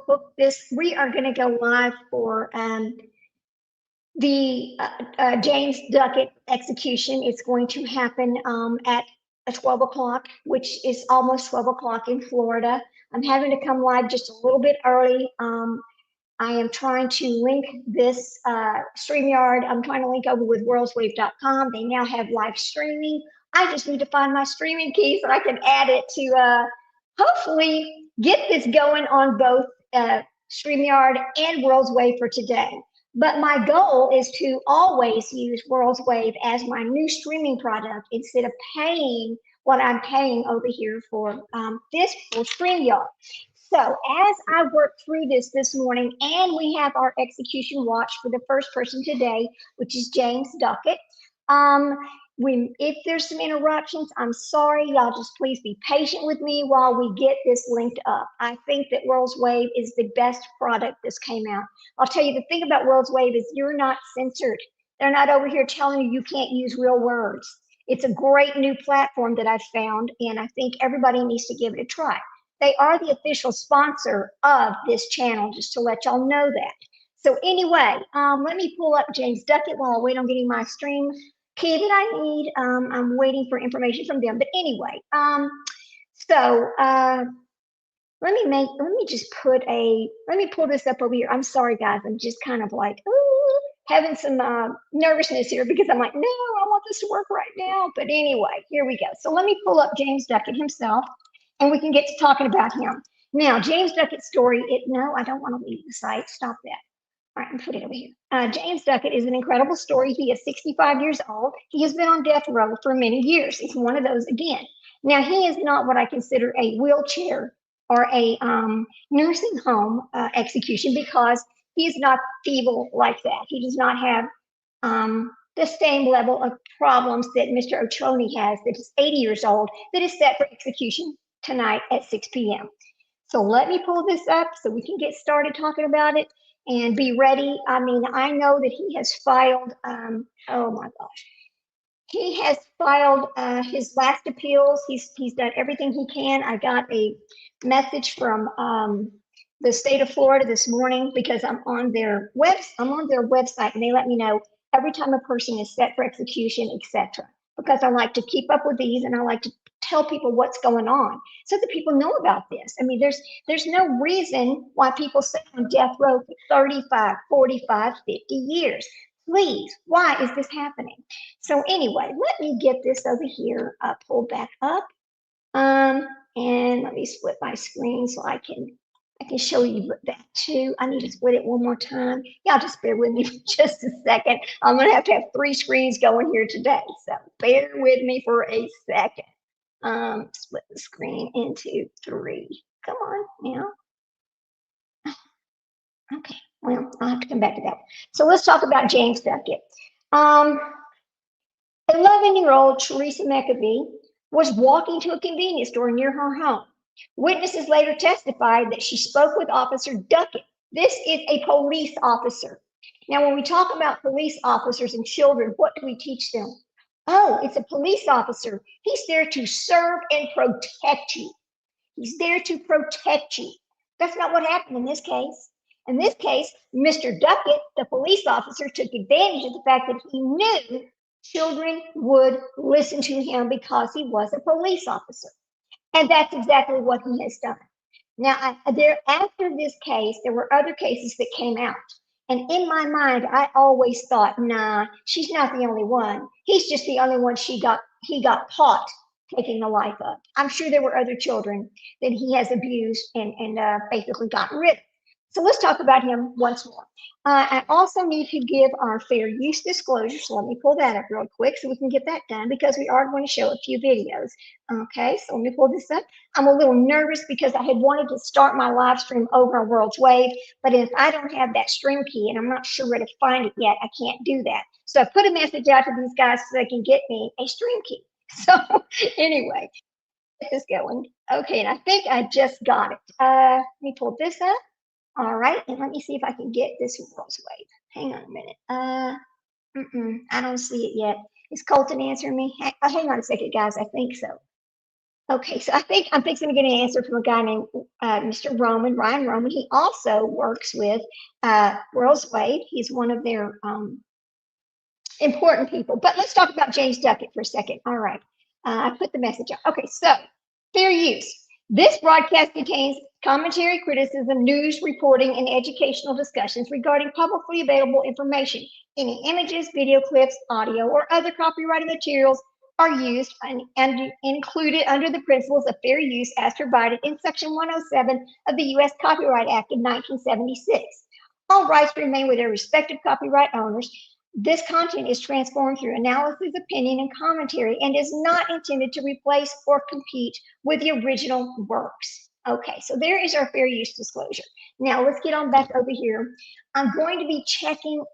hook this. We are going to go live for the James Duckett execution. It's going to happen at 12 o'clock, which is almost 12 o'clock in Florida. I'm having to come live just a little bit early. I am trying to link this StreamYard. I'm trying to link over with worldswave.com. They now have live streaming. I just need to find my streaming key so I can add it to hopefully get this going on both StreamYard and WorldsWave for today. But my goal is to always use WorldsWave as my new streaming product instead of paying what I'm paying over here for this for StreamYard. So as I work through this morning, and we have our execution watch for the first person today, which is James Duckett. If there's some interruptions, I'm sorry. Y'all just please be patient with me while we get this linked up. I think that WorldsWave is the best product this came out. I'll tell you, the thing about WorldsWave is you're not censored. They're not over here telling you can't use real words. It's a great new platform that I've found, and I think everybody needs to give it a try. They are the official sponsor of this channel, just to let y'all know that. So anyway, let me pull up James Duckett while I wait on getting my stream key that I need. I'm waiting for information from them. But anyway, let me pull this up over here. I'm sorry, guys. I'm just kind of like, ooh, having some nervousness here because I'm like, no, I want this to work right now. But anyway, here we go. So let me pull up James Duckett himself, and we can get to talking about him. Now, James Duckett's story, no, I don't want to leave the site. Stop that. All right, I'm putting it over here. James Duckett is an incredible story. He is 65 years old. He has been on death row for many years. He's one of those again. Now, he is not what I consider a wheelchair or a nursing home execution because he is not feeble like that. He does not have the same level of problems that Mr. Ochoni has, that is 80 years old, that is set for execution tonight at 6 p.m. So let me pull this up so we can get started talking about it and be ready. I mean, I know that he has filed, oh my gosh. He has filed his last appeals. He's done everything he can. I got a message from the state of Florida this morning because I'm on their website, and they let me know every time a person is set for execution, etc. Because I like to keep up with these, and I like to tell people what's going on so that people know about this. I mean, there's no reason why people sit on death row for 35, 45, 50 years. Please, why is this happening? So anyway, let me get this over here pulled back up. And let me split my screen so I can show you that too. I need to split it one more time. Y'all just bear with me for just a second. I'm gonna have to have 3 screens going here today. So bear with me for a second. Split the screen into 3. Come on now. Okay, well, I'll have to come back to that. So let's talk about James Duckett. 11-year-old Teresa McAbee was walking to a convenience store near her home. Witnesses later testified that she spoke with Officer Duckett. This is a police officer. Now, when we talk about police officers and children, what do we teach them? Oh, it's a police officer. He's there to serve and protect you. He's there to protect you. That's not what happened in this case. In this case, Mr. Duckett, the police officer, took advantage of the fact that he knew children would listen to him because he was a police officer. And that's exactly what he has done. Now, after this case, there were other cases that came out. And in my mind, I always thought, nah, she's not the only one. He's just the only one he got caught taking the life of. I'm sure there were other children that he has abused and basically gotten rid of. So let's talk about him once more. I also need to give our fair use disclosure. So let me pull that up real quick so we can get that done because we are going to show a few videos. Okay, so let me pull this up. I'm a little nervous because I had wanted to start my live stream over on WorldsWave, but if I don't have that stream key and I'm not sure where to find it yet, I can't do that. So I put a message out to these guys so they can get me a stream key. So anyway, get this going. Okay, and I think I just got it. Let me pull this up. All right, and let me see if I can get this WorldsWave. Hang on a minute. I don't see it yet. Is Colton answering me? Hang on a second, guys. I think so. Okay, so I'm fixing to get an answer from a guy named Mr. Ryan Roman. He also works with World's Wade. He's one of their important people. But let's talk about James Duckett for a second. All right. I put the message up. Okay, so fair use. This broadcast contains commentary, criticism, news, reporting, and educational discussions regarding publicly available information. Any images, video clips, audio, or other copyrighted materials are used and included under the principles of fair use as provided in Section 107 of the U.S. Copyright Act of 1976. All rights remain with their respective copyright owners. This content is transformed through analysis, opinion, and commentary and is not intended to replace or compete with the original works. Okay, so there is our fair use disclosure. Now let's get on back over here. I'm going to be checking.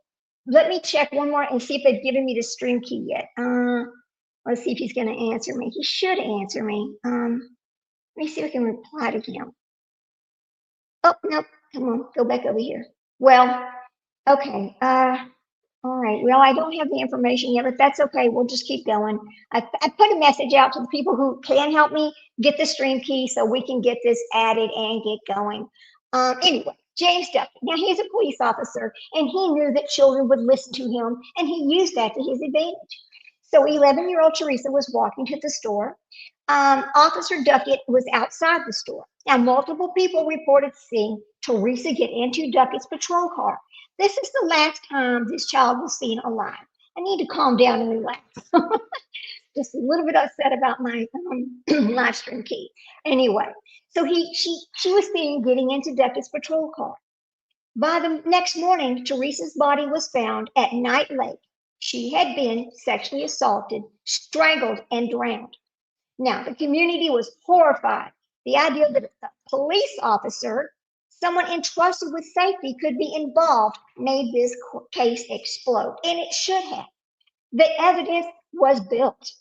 Let me check one more and see if they've given me the stream key yet. Let's see if he's going to answer me. He should answer me. Let me see if I can reply to him. Oh, nope. Come on, go back over here. Well, okay. All right. Well, I don't have the information yet, but that's okay. We'll just keep going. I put a message out to the people who can help me get the stream key so we can get this added and get going. Anyway, James Duckett. Now, he's a police officer, and he knew that children would listen to him, and he used that to his advantage. So 11-year-old Teresa was walking to the store. Officer Duckett was outside the store. Now, multiple people reported seeing Teresa get into Duckett's patrol car. This is the last time this child was seen alive. I need to calm down and relax. Just a little bit upset about my live stream key. Anyway, so she was seen getting into Duckett's patrol car. By the next morning, Teresa's body was found at Night Lake. She had been sexually assaulted, strangled, and drowned. Now, the community was horrified. The idea that a police officer, someone entrusted with safety, could be involved made this case explode, and it should have. The evidence was built.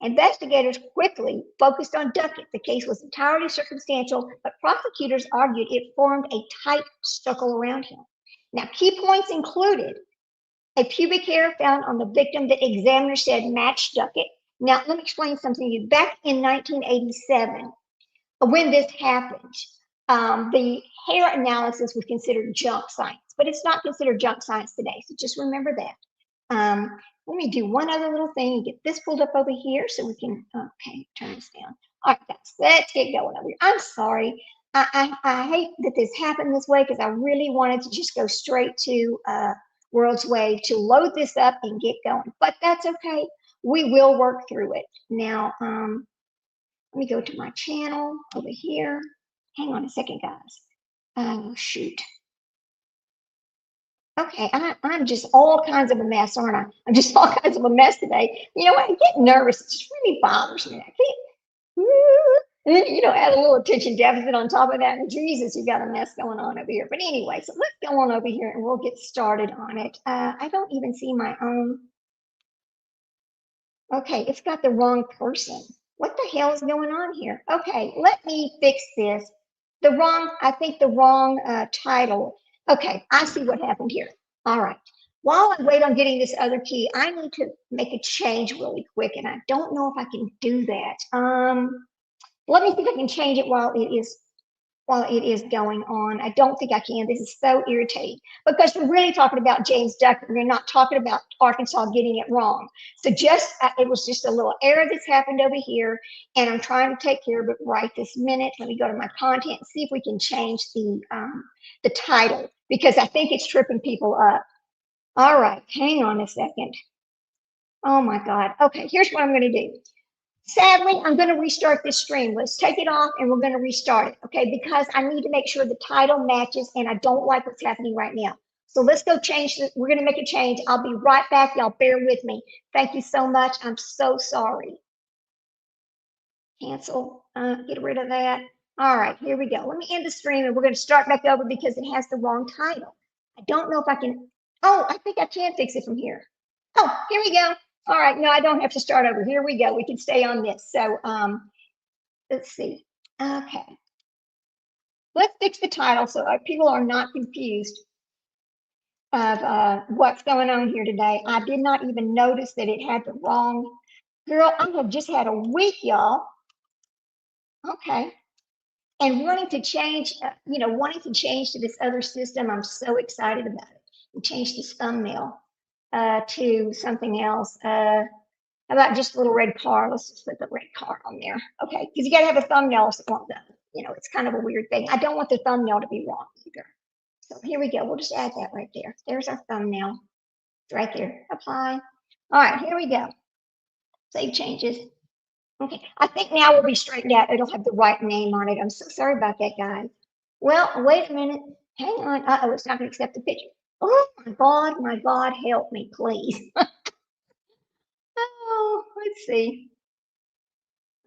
Investigators quickly focused on Duckett. The case was entirely circumstantial, but prosecutors argued it formed a tight circle around him. Now, key points included a pubic hair found on the victim that examiners said matched Duckett. Now, let me explain something to you. Back in 1987, when this happened, the hair analysis was considered junk science, but it's not considered junk science today. So just remember that. Let me do one other little thing and get this pulled up over here so we can, okay, turn this down. All right, guys, let's get going over here. I'm sorry. I hate that this happened this way because I really wanted to just go straight to World's Wade to load this up and get going, but that's okay. We will work through it. Now, let me go to my channel over here. Hang on a second, guys. Oh, shoot. Okay, I'm just all kinds of a mess, aren't I? I'm just all kinds of a mess today. You know, I get nervous. It just really bothers me. I can't, you know, add a little attention deficit on top of that. And Jesus, you got a mess going on over here. But anyway, so let's go on over here and we'll get started on it. I don't even see my own. Okay, it's got the wrong person. What the hell is going on here? Okay, let me fix this. I think the wrong title. Okay, I see what happened here. All right. While I wait on getting this other key, I need to make a change really quick, and I don't know if I can do that. Let me see if I can change it while it is going on. I don't think I can. This is so irritating because we're really talking about James Duckett. We're not talking about Arkansas getting it wrong. So it was just a little error that's happened over here, and I'm trying to take care of it right this minute. Let me go to my content and see if we can change the title because I think it's tripping people up. All right, hang on a second. Oh my God. Okay, here's what I'm going to do. Sadly, I'm going to restart this stream. Let's take it off and we're going to restart it, okay? Because I need to make sure the title matches and I don't like what's happening right now. So let's go change this. We're going to make a change. I'll be right back. Y'all bear with me. Thank you so much. I'm so sorry. Cancel. Get rid of that. All right, here we go. Let me end the stream and we're going to start back over because it has the wrong title. I don't know if I can. Oh, I think I can fix it from here. Oh, here we go. All right, no, I don't have to start over. Here we go. We can stay on this. So let's see. Okay. Let's fix the title so people are not confused of what's going on here today. I did not even notice that it had the wrong. Girl, I have just had a week, y'all. Okay. And wanting to change, wanting to change to this other system. I'm so excited about it. And change this thumbnail to something else. How about just a little red car? Let's just put the red car on there. Okay, because you got to have a thumbnail if it won't go. It's kind of a weird thing. I don't want the thumbnail to be wrong either. So here we go. We'll just add that right there. There's our thumbnail. It's right there. Apply. All right, here we go. Save changes. Okay, I think now we'll be straightened out. It'll have the right name on it. I'm so sorry about that, guys. Well, wait a minute. Hang on. Uh-oh, it's not going to accept the picture. Oh, my God, help me, please. Oh, let's see.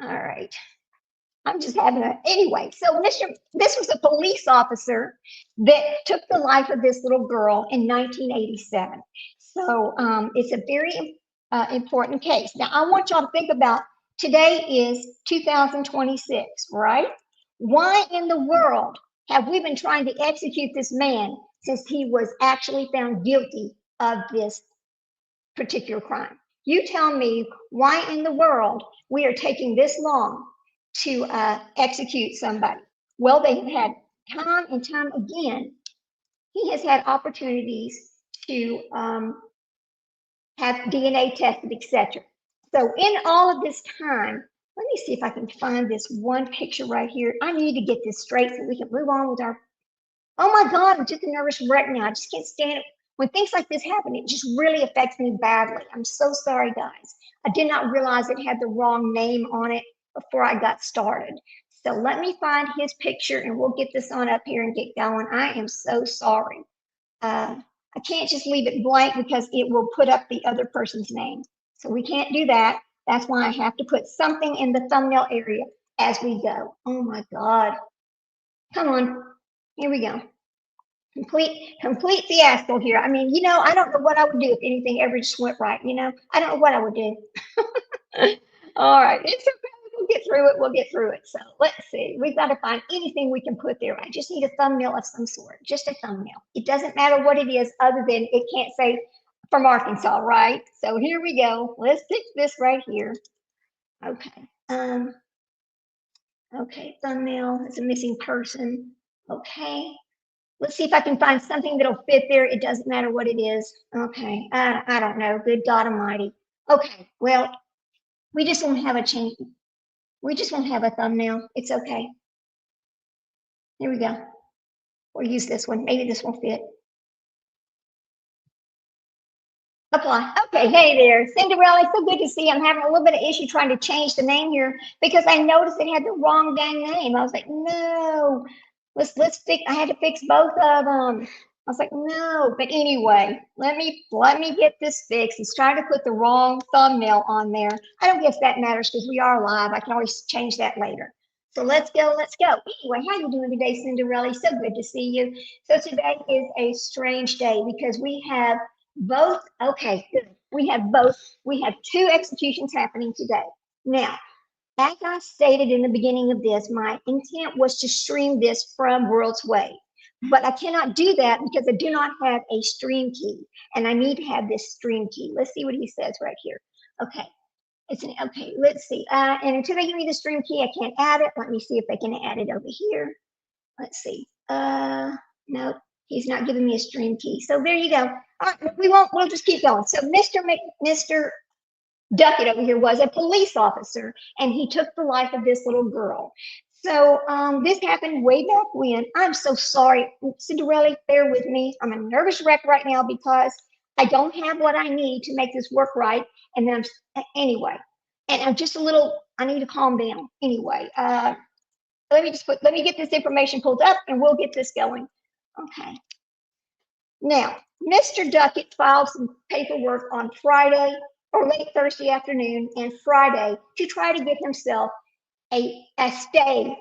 All right. I'm just having anyway. So this was a police officer that took the life of this little girl in 1987. So it's a very important case. Now I want y'all to think about today is 2026, right? Why in the world have we been trying to execute this man since he was actually found guilty of this particular crime? You tell me why in the world we are taking this long to execute somebody. Well, they have had time and time again, he has had opportunities to have DNA tested, etc. So in all of this time, let me see if I can find this one picture right here. I need to get this straight so we can move on with our, oh my God, I'm just a nervous wreck now. I just can't stand it. When things like this happen, it just really affects me badly. I'm so sorry, guys. I did not realize it had the wrong name on it before I got started. So let me find his picture and we'll get this on up here and get going. I am so sorry. I can't just leave it blank because it will put up the other person's name. So we can't do that. That's why I have to put something in the thumbnail area as we go. Oh my God. Come on. Here we go. Complete fiasco here. I mean, I don't know what I would do if anything ever just went right. I don't know what I would do. All right, it's okay. We'll get through it. We'll get through it. So let's see. We've got to find anything we can put there. I just need a thumbnail of some sort. Just a thumbnail. It doesn't matter what it is, other than it can't say from Arkansas, right? So here we go. Let's fix this right here. Okay. Okay. Thumbnail. It's a missing person. Okay. Let's see if I can find something that'll fit there. It doesn't matter what it is. Okay, I don't know. Good God Almighty. Okay, well, we just won't have a change. We just won't have a thumbnail. It's okay. Here we go. We'll use this one. Maybe this will fit. Apply. Okay, hey there, Cinderella. So good to see you. I'm having a little bit of issue trying to change the name here because I noticed it had the wrong dang name. I was like, no. Let's fix. I had to fix both of them. I was like, no. But anyway, let me get this fixed. It's trying to put the wrong thumbnail on there. I don't guess that matters because we are live. I can always change that later. So let's go. Anyway, how you doing today, Cinderella? So good to see you. So today is a strange day because we have both. Okay, good. We have both. We have two executions happening today. Now, as I stated in the beginning of this, my intent was to stream this from World's Way, but I cannot do that because I do not have a stream key, and I need to have this stream key. Let's see what he says right here. Okay, okay. Let's see. And until they give me the stream key, I can't add it. Let me see if I can add it over here. Let's see. No, he's not giving me a stream key. So there you go. All right, we won't. We'll just keep going. So Mr. Duckett over here was a police officer, and he took the life of this little girl. So this happened way back when. I'm so sorry, Cinderella, bear with me. I'm a nervous wreck right now because I don't have what I need to make this work right. And then anyway, and I'm just a little, I need to calm down. Anyway, let me get this information pulled up and we'll get this going. Okay. Now, Mr. Duckett filed some paperwork on Friday or late Thursday afternoon and Friday to try to get himself a stay.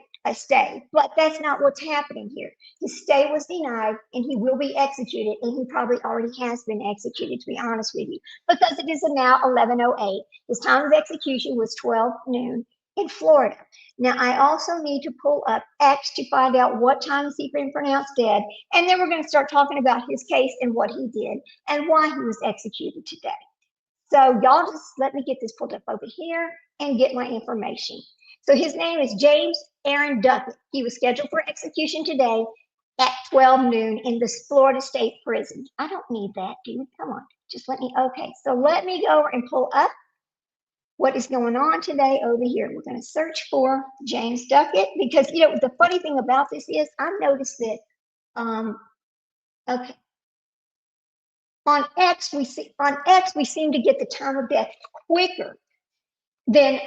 But that's not what's happening here. His stay was denied and he will be executed, and he probably already has been executed, to be honest with you, because it is now 11:08. His time of execution was 12 noon in Florida. Now, I also need to pull up X to find out what time has he been pronounced dead, and then we're going to start talking about his case and what he did and why he was executed today. So y'all just let me get this pulled up over here and get my information. So his name is James Aaron Duckett. He was scheduled for execution today at 12 noon in the Florida State Prison. I don't need that, dude. Come on, just let me. Okay, so let me go over and pull up what is going on today over here. We're going to search for James Duckett because, you know, the funny thing about this is I've noticed that, okay, on X we seem to get the time of death quicker than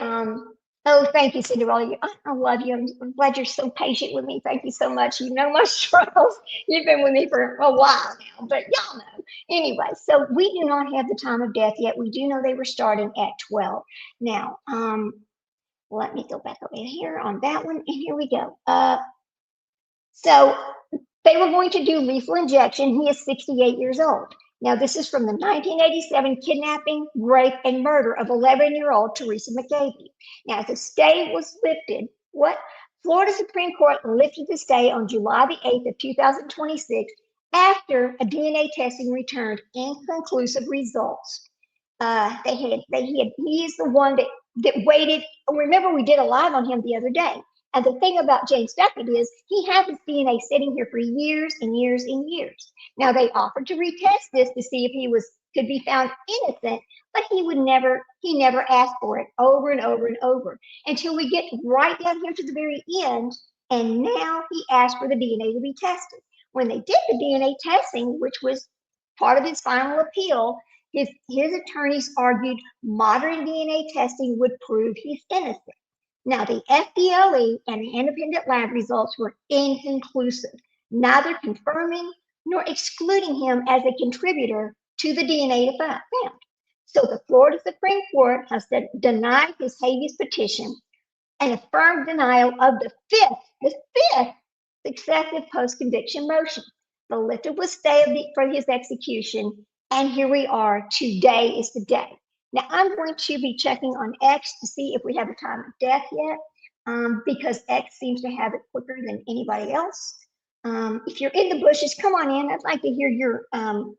oh, thank you, Cinderella. I love you. I'm glad you're so patient with me. Thank you so much. You know my struggles. You've been with me for a while now, but y'all know. Anyway, so we do not have the time of death yet. We do know they were starting at 12. Now, let me go back over here on that one, and here we go. So they were going to do lethal injection. He is 68 years old. Now, this is from the 1987 kidnapping, rape, and murder of 11-year-old Teresa McGavey. Now, the stay was lifted. Florida Supreme Court lifted the stay on July the 8th of 2026 after a DNA testing returned inconclusive results. He is the one that waited. Remember, we did a live on him the other day. And the thing about James Duckett is he had his DNA sitting here for years and years and years. Now they offered to retest this to see if he could be found innocent, but he never asked for it over and over and over until we get right down here to the very end. And now he asked for the DNA to be tested. When they did the DNA testing, which was part of his final appeal, his attorneys argued modern DNA testing would prove he's innocent. Now, the FDLE and the independent lab results were inconclusive, neither confirming nor excluding him as a contributor to the DNA found. So the Florida Supreme Court has denied his habeas petition and affirmed denial of the fifth successive post-conviction motion. The lifted was stay for his execution, and here we are. Today is the day. Now, I'm going to be checking on X to see if we have a time of death yet, because X seems to have it quicker than anybody else. If you're in the bushes, come on in. I'd like to hear your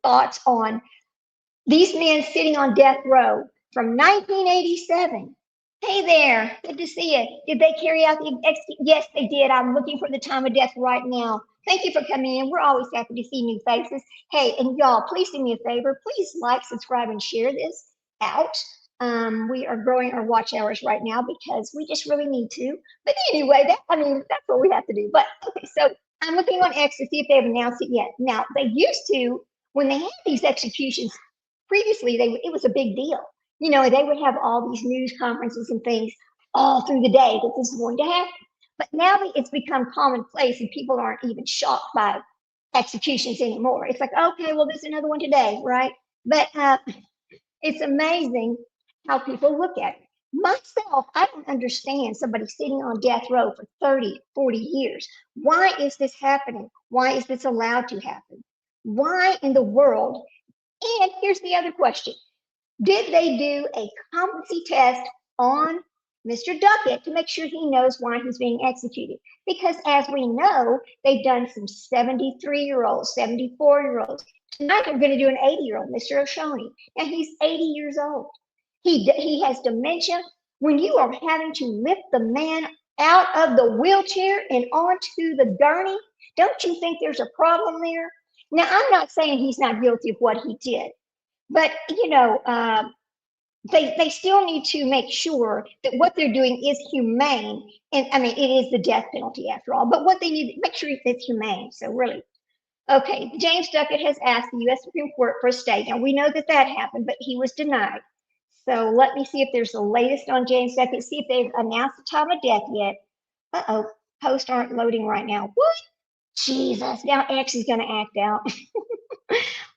thoughts on these men sitting on death row from 1987. Hey there, good to see you. Did they carry out the execution? Yes, they did. I'm looking for the time of death right now. Thank you for coming in. We're always happy to see new faces. Hey, and y'all, please do me a favor. Please like, subscribe, and share this out. We are growing our watch hours right now because we just really need to. But anyway, that's what we have to do. But okay, so I'm looking on X to see if they've announced it yet. Now, they used to, when they had these executions previously, it was a big deal. You know, they would have all these news conferences and things all through the day that this is going to happen. But now it's become commonplace and people aren't even shocked by executions anymore. It's like, okay, well, there's another one today, right? But it's amazing how people look at it. Myself, I don't understand somebody sitting on death row for 30, 40 years. Why is this happening? Why is this allowed to happen? Why in the world? And here's the other question. Did they do a competency test on Mr. Duckett to make sure he knows why he's being executed? Because as we know, they've done some 73-year-olds, 74-year-olds. Tonight they're going to do an 80-year-old, Mr. O'Shoney. Now he's 80 years old. He has dementia. When you are having to lift the man out of the wheelchair and onto the gurney, don't you think there's a problem there? Now, I'm not saying he's not guilty of what he did, but, you know, they still need to make sure that what they're doing is humane. And I mean, it is the death penalty after all, but what they need to make sure it's humane. So really, okay, James Duckett has asked the U.S. Supreme Court for a stay. Now, we know that happened, but he was denied. So let me see if there's the latest on James Duckett, see if they've announced the time of death yet. Uh-oh, posts aren't loading right now. What? Jesus, now X is going to act out.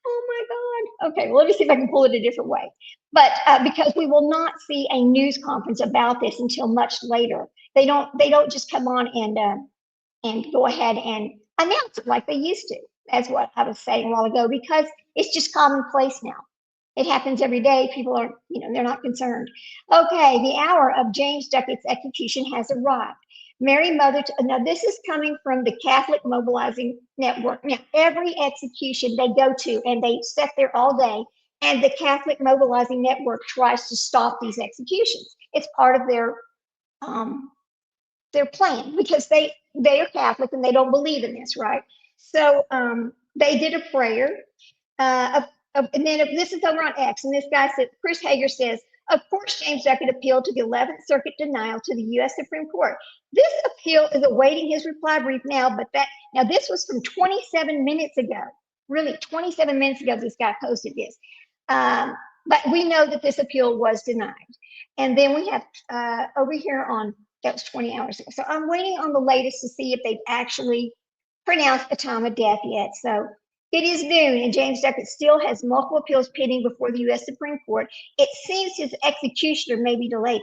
Oh my God. Okay, well, let me see if I can pull it a different way. But because we will not see a news conference about this until much later. They don't just come on and go ahead and announce it like they used to. That's what I was saying a while ago, because it's just commonplace now. It happens every day. People are, you know, they're not concerned. Okay, the hour of James Duckett's execution has arrived. Mary Mother, now this is coming from the Catholic Mobilizing Network. Now, every execution they go to, and they sit there all day, and the Catholic Mobilizing Network tries to stop these executions. It's part of their their plan because they are Catholic and they don't believe in this, right? So they did a prayer, and then this is over on X, and this guy said, Chris Hager says, of course, James Duckett appealed to the 11th Circuit denial to the U.S. Supreme Court. This appeal is awaiting his reply brief now, but now this was from 27 minutes ago. Really, 27 minutes ago, this guy posted this. But we know that this appeal was denied. And then we have over here on, that was 20 hours ago. So I'm waiting on the latest to see if they've actually pronounced a time of death yet. So it is noon, and James Duckett still has multiple appeals pending before the U.S. Supreme Court. It seems his executioner may be delayed.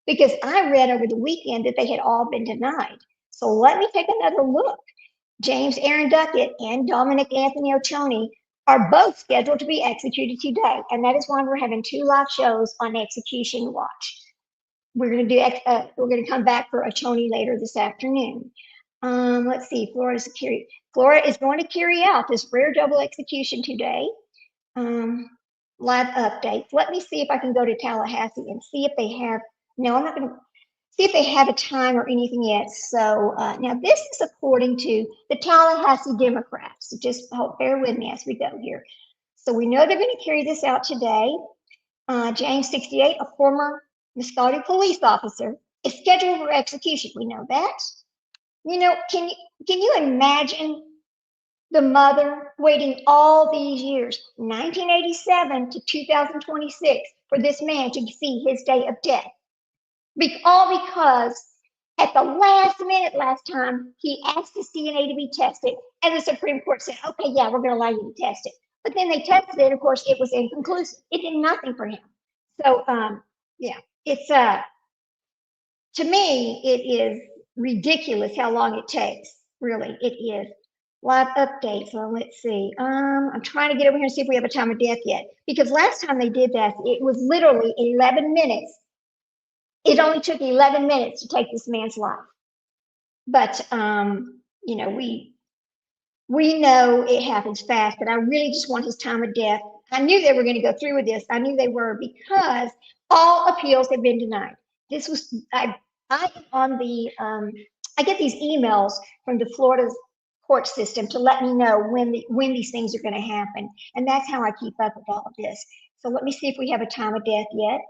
Because I read over the weekend that they had all been denied. So let me take another look. James Aaron Duckett and Dominic Anthony Ochone are both scheduled to be executed today, and that is why we're having 2 live shows on Execution Watch. We're going to come back for Ochone later this afternoon. Let's see, Flora is going to carry out this rare double execution today. Live updates. Let me see if I can go to Tallahassee and see if they have. No, I'm not going to see if they have a time or anything yet. So now this is according to the Tallahassee Democrats. So just bear with me as we go here. So we know they're going to carry this out today. James 68, a former Muscogee police officer, is scheduled for execution. We know that. You know, can you imagine the mother waiting all these years, 1987 to 2026, for this man to see his day of death? All because at the last minute last time, he asked his DNA to be tested, and the Supreme Court said, okay, yeah, we're going to allow you to test it. But then they tested it. Of course, it was inconclusive. It did nothing for him. So, yeah, it's to me, it is ridiculous how long it takes. Really, it is. Live updates. So let's see. I'm trying to get over here and see if we have a time of death yet. Because last time they did that, it was literally 11 minutes. It only took 11 minutes to take this man's life. But you know, we know it happens fast. But I really just want his time of death. I knew they were going to go through with this. I knew they were, because all appeals have been denied. This was I on the I get these emails from the Florida court system to let me know when these things are going to happen, and that's how I keep up with all of this. So let me see if we have a time of death yet.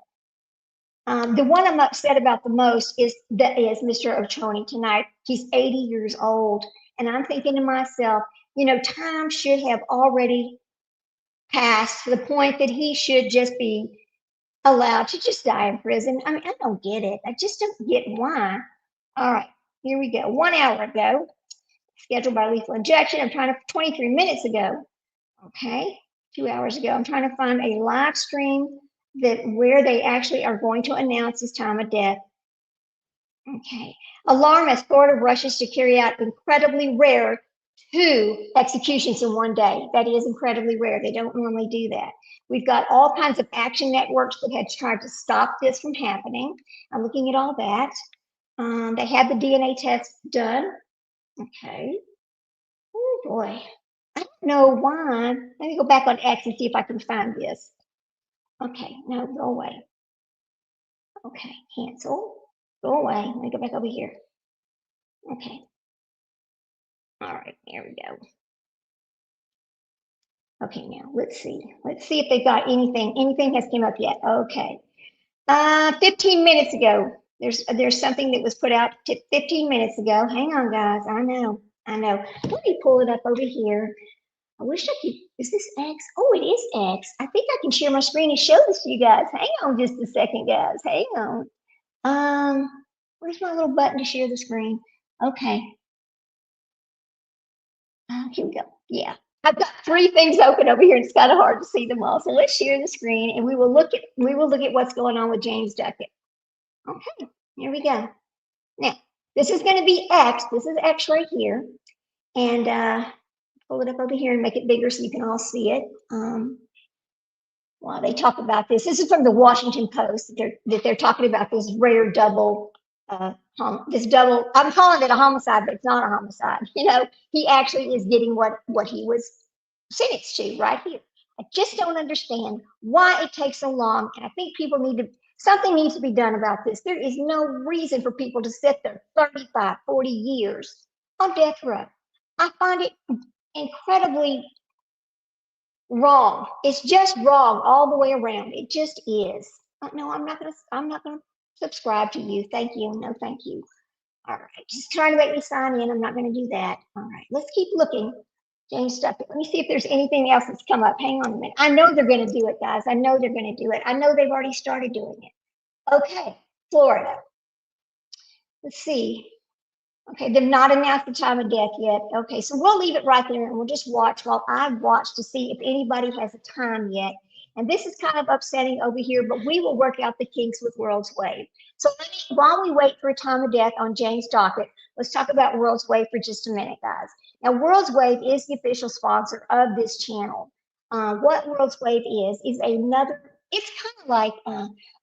The one I'm upset about the most is Mr. Ochone tonight. He's 80 years old, and I'm thinking to myself, you know, time should have already passed to the point that he should just be allowed to just die in prison. I mean, I don't get it. I just don't get why. All right, here we go. 1 hour ago, scheduled by lethal injection. I'm trying to, 23 minutes ago. Okay, 2 hours ago. I'm trying to find a live stream where they actually are going to announce his time of death. Okay. Alarm as Florida rushes to carry out incredibly rare 2 executions in one day. That is incredibly rare. They don't normally do that. We've got all kinds of action networks that had tried to stop this from happening. I'm looking at all that. They had the DNA test done. Okay. Oh boy. I don't know why. Let me go back on X and see if I can find this. Okay, no, go away. Okay, cancel. Go away. Let me go back over here. Okay. All right, there we go. Okay, now let's see. Let's see if they got anything. Anything has came up yet. Okay. 15 minutes ago. There's something that was put out 15 minutes ago. Hang on, guys. I know. Let me pull it up over here. I wish I could. Is this X? Oh, it is X. I think I can share my screen and show this to you guys. Hang on just a second, guys. Hang on. Where's my little button to share the screen? Okay. Here we go. Yeah. I've got 3 things open over here, and it's kind of hard to see them all. So let's share the screen, and we will look at what's going on with James Duckett. Okay, here we go. Now, this is going to be X. This is X right here, and pull it up over here and make it bigger so you can all see it. While they talk about this is from the Washington Post that they're talking about this rare double. This double, I'm calling it a homicide, but it's not a homicide. You know, he actually is getting what he was sentenced to right here. I just don't understand why it takes so long, and I think people need to Something needs to be done about this. There is no reason for people to sit there 35, 40 years on death row. I find it incredibly wrong. It's just wrong all the way around. It just is. No, I'm not gonna subscribe to you. Thank you. No, thank you. All right. Just trying to make me sign in. I'm not gonna do that. All right. Let's keep looking. James Duckett. Let me see if there's anything else that's come up. Hang on a minute. I know they're gonna do it, guys. I know they're gonna do it. I know they've already started doing it. Okay, Florida. Let's see. Okay, they've not announced the time of death yet. Okay, so we'll leave it right there and we'll just watch while I watch to see if anybody has a time yet. And this is kind of upsetting over here, but we will work out the kinks with World's Wave. So while we wait for a time of death on James Dockett, let's talk about World's Wave for just a minute, guys. Now, World's Wave is the official sponsor of this channel. What World's Wave is another, it's kind of like,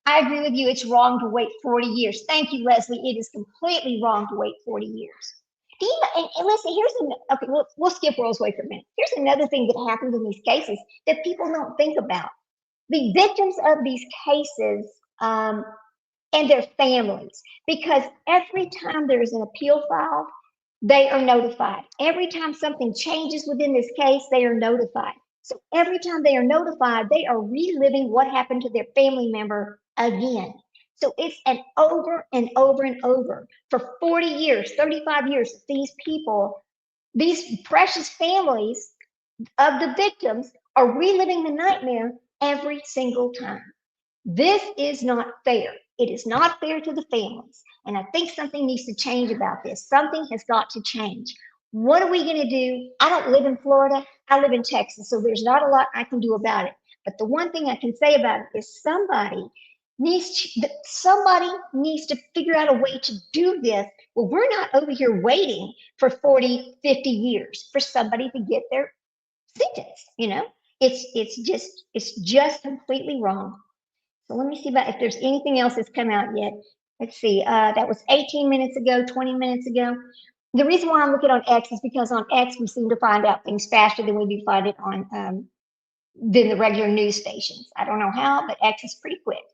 I agree with you, it's wrong to wait 40 years. Thank you, Leslie. It is completely wrong to wait 40 years. And listen, okay, we'll skip World's Wave for a minute. Here's another thing that happens in these cases that people don't think about. The victims of these cases and their families, because every time there's an appeal filed, they are notified. Every time something changes within this case, they are notified. So every time they are notified, they are reliving what happened to their family member again. So it's an over and over and over for 40 years, 35 years, these people, these precious families of the victims are reliving the nightmare every single time. This is not fair. It is not fair to the families. And I think something needs to change about this. Something has got to change. What are we going to do? I don't live in Florida. I live in Texas, so there's not a lot I can do about it. But the one thing I can say about it is somebody needs to figure out a way to do this. Well, we're not over here waiting for 40, 50 years for somebody to get their sentence, you know? It's just completely wrong. So let me see if there's anything else that's come out yet. Let's see, that was 18 minutes ago, 20 minutes ago. The reason why I'm looking on X is because on X, we seem to find out things faster than we do find it on than the regular news stations. I don't know how, but X is pretty quick.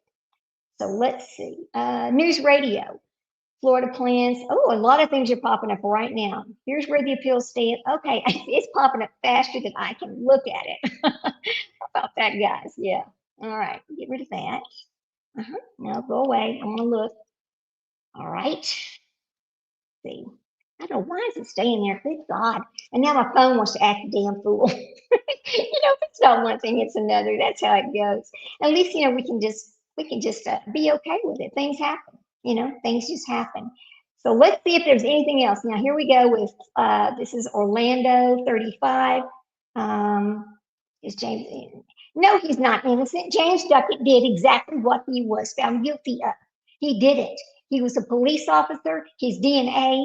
So let's see, news radio, Florida plans. Oh, a lot of things are popping up right now. Here's where the appeals stand. Okay, it's popping up faster than I can look at it. How about that, guys? Yeah. All right, get rid of that. No, go away. I want to look. All right. Let's see. I don't know, why is it staying there? Good God. And now my phone wants to act a damn fool. If it's not one thing, it's another. That's how it goes. At least, we can just be okay with it. Things happen. Things just happen. So let's see if there's anything else. Now, here we go with, this is Orlando 35. Is James in? No, he's not innocent. James Duckett did exactly what he was found guilty of. He did it. He was a police officer. His DNA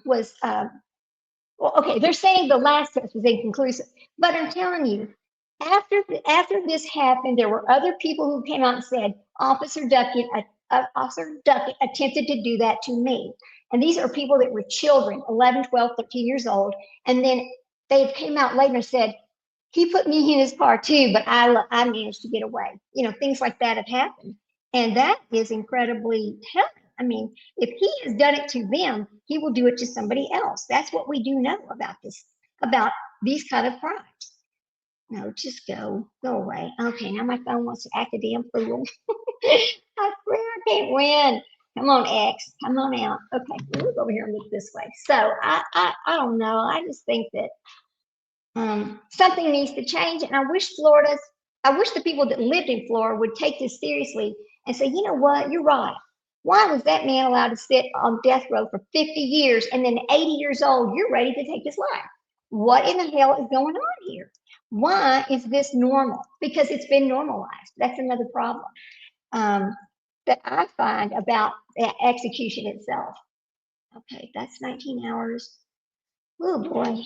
was, well, okay, they're saying the last test was inconclusive. But I'm telling you, after this happened, there were other people who came out and said, Officer Duckett attempted to do that to me. And these are people that were children, 11, 12, 13 years old. And then they came out later and said, he put me in his car too, but I managed to get away. Things like that have happened. And that is incredibly telling. I mean, if he has done it to them, he will do it to somebody else. That's what we do know about these kind of crimes. No, just go away. Okay, now my phone wants to act a damn fool. I swear I can't win. Come on, X, come on out. Okay, we'll go over here and look this way. So I don't know. I just think that something needs to change, and I wish the people that lived in Florida would take this seriously and say, you know what, you're right. Why was that man allowed to sit on death row for 50 years and then 80 years old, you're ready to take his life? What in the hell is going on here? Why is this normal? Because it's been normalized. That's another problem that I find about the execution itself. Okay, that's 19 hours. Oh boy.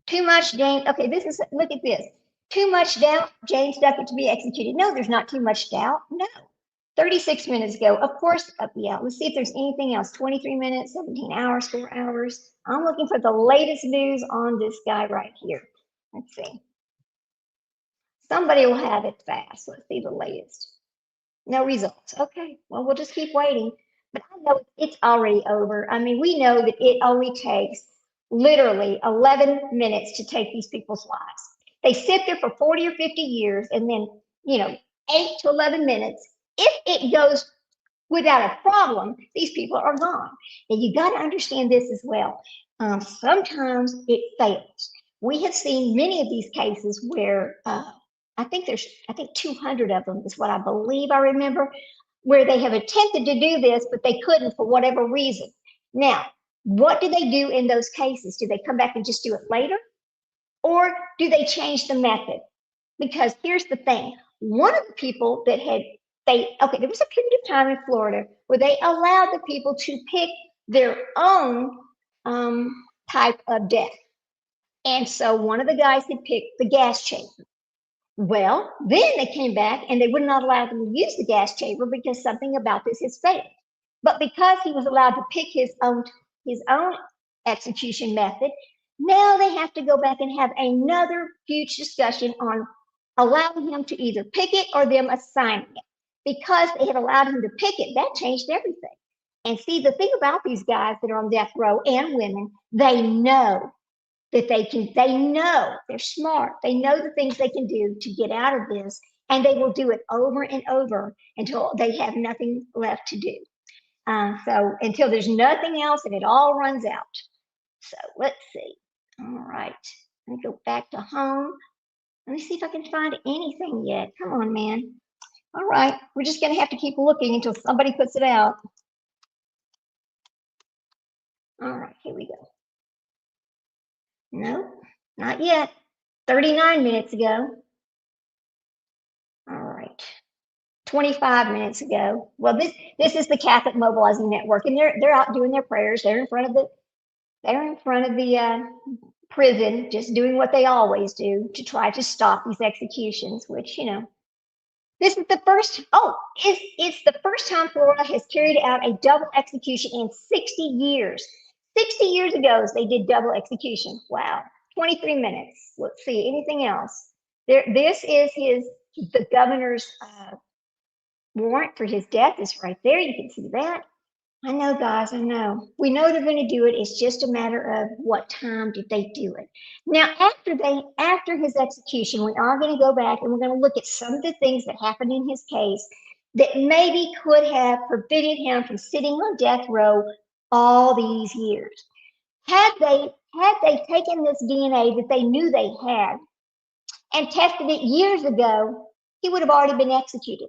Too much, James. Okay, look at this. Too much doubt, James Duckett to be executed. No, there's not too much doubt. No. 36 minutes ago, of course, yeah, let's see if there's anything else. 23 minutes, 17 hours, 4 hours. I'm looking for the latest news on this guy right here. Let's see. Somebody will have it fast. Let's see the latest. No results. Okay, well, we'll just keep waiting. But I know it's already over. I mean, we know that it only takes literally 11 minutes to take these people's lives. They sit there for 40 or 50 years, and then, 8 to 11 minutes. If it goes without a problem, these people are gone. And you got to understand this as well. Sometimes it fails. We have seen many of these cases where I think 200 of them is what I believe I remember, where they have attempted to do this, but they couldn't for whatever reason. Now, what do they do in those cases? Do they come back and just do it later? Or do they change the method? Because here's the thing, one of the people that there was a period of time in Florida where they allowed the people to pick their own type of death. And so one of the guys had picked the gas chamber. Well, then they came back and they would not allow them to use the gas chamber because something about this has failed. But because he was allowed to pick his own execution method, now they have to go back and have another huge discussion on allowing him to either pick it or them assigning it. Because they had allowed him to pick it, that changed everything. And see, the thing about these guys that are on death row and women, they know that they know they're smart. They know the things they can do to get out of this, and they will do it over and over until they have nothing left to do. So until there's nothing else and it all runs out. So let's see. All right, let me go back to home. Let me see if I can find anything yet. Come on, man. All right, we're just gonna have to keep looking until somebody puts it out. All right, here we go. Nope, not yet. 39 minutes ago. All right. 25 minutes ago. Well, this is the Catholic Mobilizing Network, and they're out doing their prayers. They're in front of the prison, just doing what they always do to try to stop these executions. Which this is the first. Oh, it's the first time Florida has carried out a double execution in 60 years. 60 years ago, they did double execution. Wow. 23 minutes. Let's see. Anything else? This is the governor's warrant for his death is right there. You can see that. I know, guys, I know. We know they're going to do it. It's just a matter of what time did they do it. Now, after his execution, we are going to go back and we're going to look at some of the things that happened in his case that maybe could have prevented him from sitting on death row all these years. Had they taken this DNA that they knew they had and tested it years ago, he would have already been executed.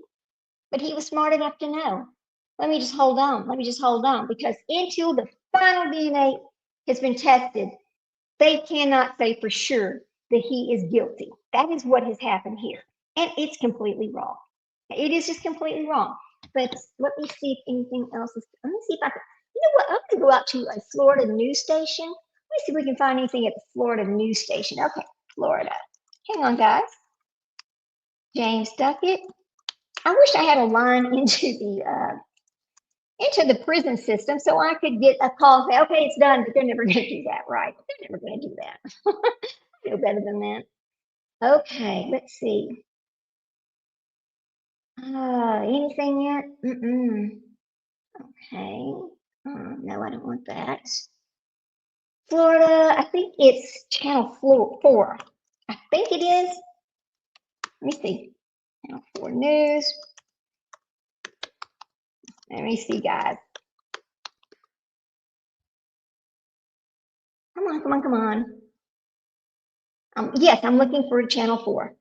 But he was smart enough to know, let me just hold on, because until the final DNA has been tested, they cannot say for sure that he is guilty. That is what has happened here. And it's completely wrong. It is just completely wrong. But let me see if anything else is, let me see if I can, you know what, I'm gonna go out to a Florida news station. Let me see if we can find anything at the Florida news station. Okay, Florida. Hang on, guys. James Duckett. I wish I had a line into the prison system so I could get a call and say, okay, it's done, but they're never going to do that, right? They're never going to do that. I know better than that. Okay, let's see. Anything yet? Okay. No, I don't want that. Florida, I think it's channel 4. I think it is. Let me see. Channel 4 News. Let me see, guys. Come on. Yes, I'm looking for channel 4.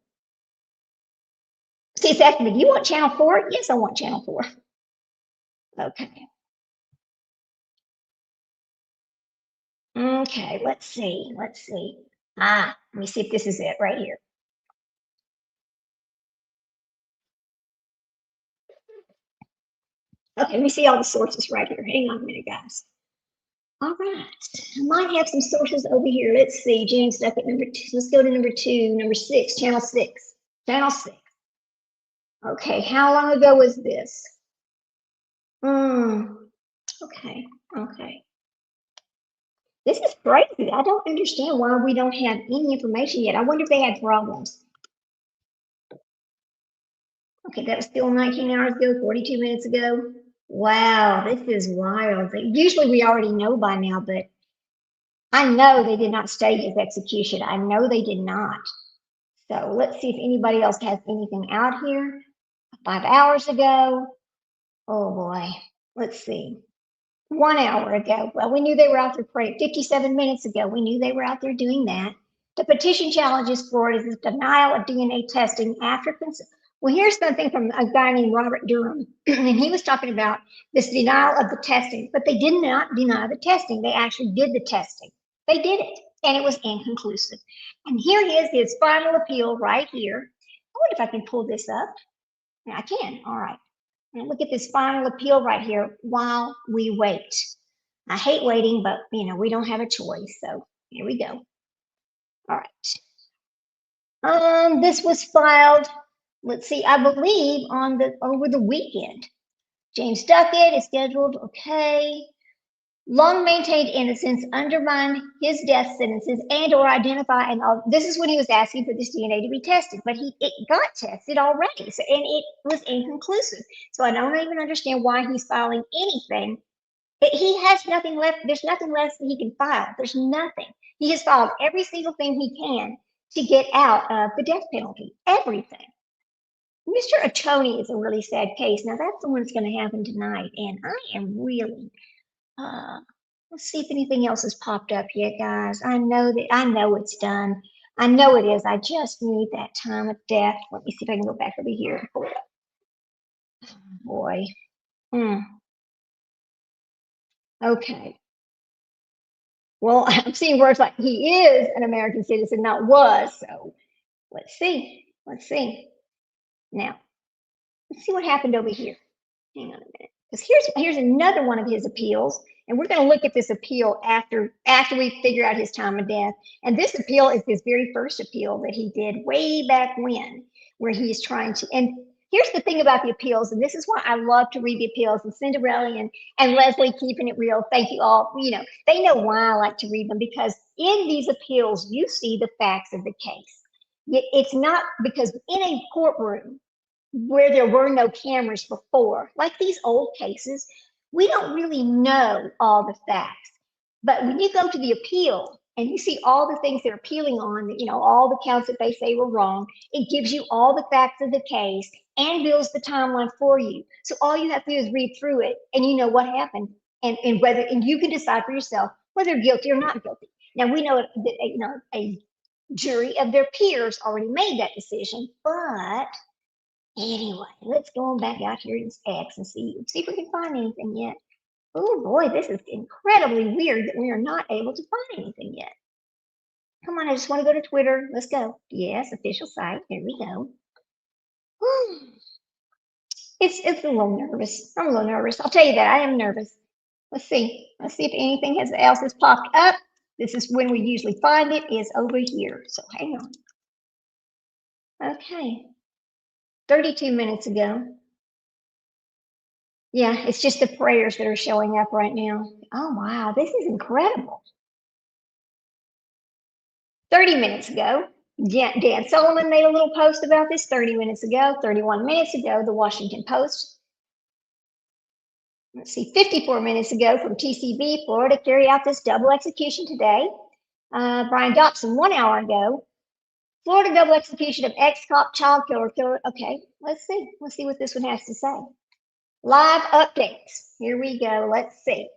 See, it's asking me, do you want channel 4? Yes, I want channel 4. Okay. Okay, let's see. Let me see if this is it right here. Okay, let me see all the sources right here. Hang on a minute, guys. All right, I might have some sources over here. Let's see, James Duckett, number 2. Let's go to number 2, number 6, channel 6. Channel 6. Okay, how long ago was this? Okay. This is crazy. I don't understand why we don't have any information yet. I wonder if they had problems. Okay, that was still 19 hours ago, 42 minutes ago. Wow, this is wild. Usually we already know by now, but I know they did not stage his execution. I know they did not. So let's see if anybody else has anything out here. 5 hours ago. Oh boy. Let's see. 1 hour ago. Well, we knew they were out there praying. 57 minutes ago, we knew they were out there doing that. The petition challenges Florida's denial of DNA testing after consent. Well, here's something from a guy named Robert Durham, and he was talking about this denial of the testing, but they did not deny the testing. They actually did the testing. They did it, and it was inconclusive. And here is his final appeal right here. I wonder if I can pull this up. Yeah, I can. All right. And look at this final appeal right here while we wait. I hate waiting, but we don't have a choice. So here we go. All right. This was filed, let's see, I believe over the weekend. James Duckett is scheduled, okay. Long maintained innocence, undermine his death sentences and or identify and all. This is when he was asking for this DNA to be tested, but it got tested already. So, and it was inconclusive. So I don't even understand why he's filing anything. He has nothing left. There's nothing left that he can file. There's nothing. He has filed every single thing he can to get out of the death penalty. Everything. Mr. Attorney is a really sad case. Now that's the one that's going to happen tonight, and I am really let's see if anything else has popped up yet, guys. I know it's done. I know it is. I just need that time of death. Let me see if I can go back over here and pull it up. Oh, boy. Okay. Well, I'm seeing words like he is an American citizen, not was. So let's see. Let's see. Now, let's see what happened over here. Hang on a minute. Because here's another one of his appeals. And we're going to look at this appeal after we figure out his time of death. And this appeal is his very first appeal that he did way back when, where he's trying to. And here's the thing about the appeals, and this is why I love to read the appeals. And Cinderella and Leslie keeping it real. Thank you all. They know why I like to read them, because in these appeals you see the facts of the case. It's not because in a courtroom where there were no cameras before, like these old cases, we don't really know all the facts. But when you go to the appeal and you see all the things they're appealing on, all the counts that they say were wrong, it gives you all the facts of the case and builds the timeline for you. So all you have to do is read through it and you know what happened and you can decide for yourself whether guilty or not guilty. Now we know that a jury of their peers already made that decision, but anyway, let's go on back out here in X and see if we can find anything yet. Oh boy, this is incredibly weird that we are not able to find anything yet. Come on, I just want to go to Twitter. Let's go. Yes, official site. There we go. It's a little nervous. I'm a little nervous. I'll tell you that. I am nervous. Let's see. Let's see if anything else has popped up. This is when we usually find it, is over here. So hang on. Okay. 32 minutes ago. Yeah, it's just the prayers that are showing up right now. Oh, wow, this is incredible. 30 minutes ago, Dan Sullivan made a little post about this 30 minutes ago. 31 minutes ago, the Washington Post. Let's see, 54 minutes ago from TCB, Florida carried out this double execution today. Brian Dobson, 1 hour ago. Florida double execution of ex-cop child killer. Okay, let's see. Let's see what this one has to say. Live updates. Here we go. Let's see.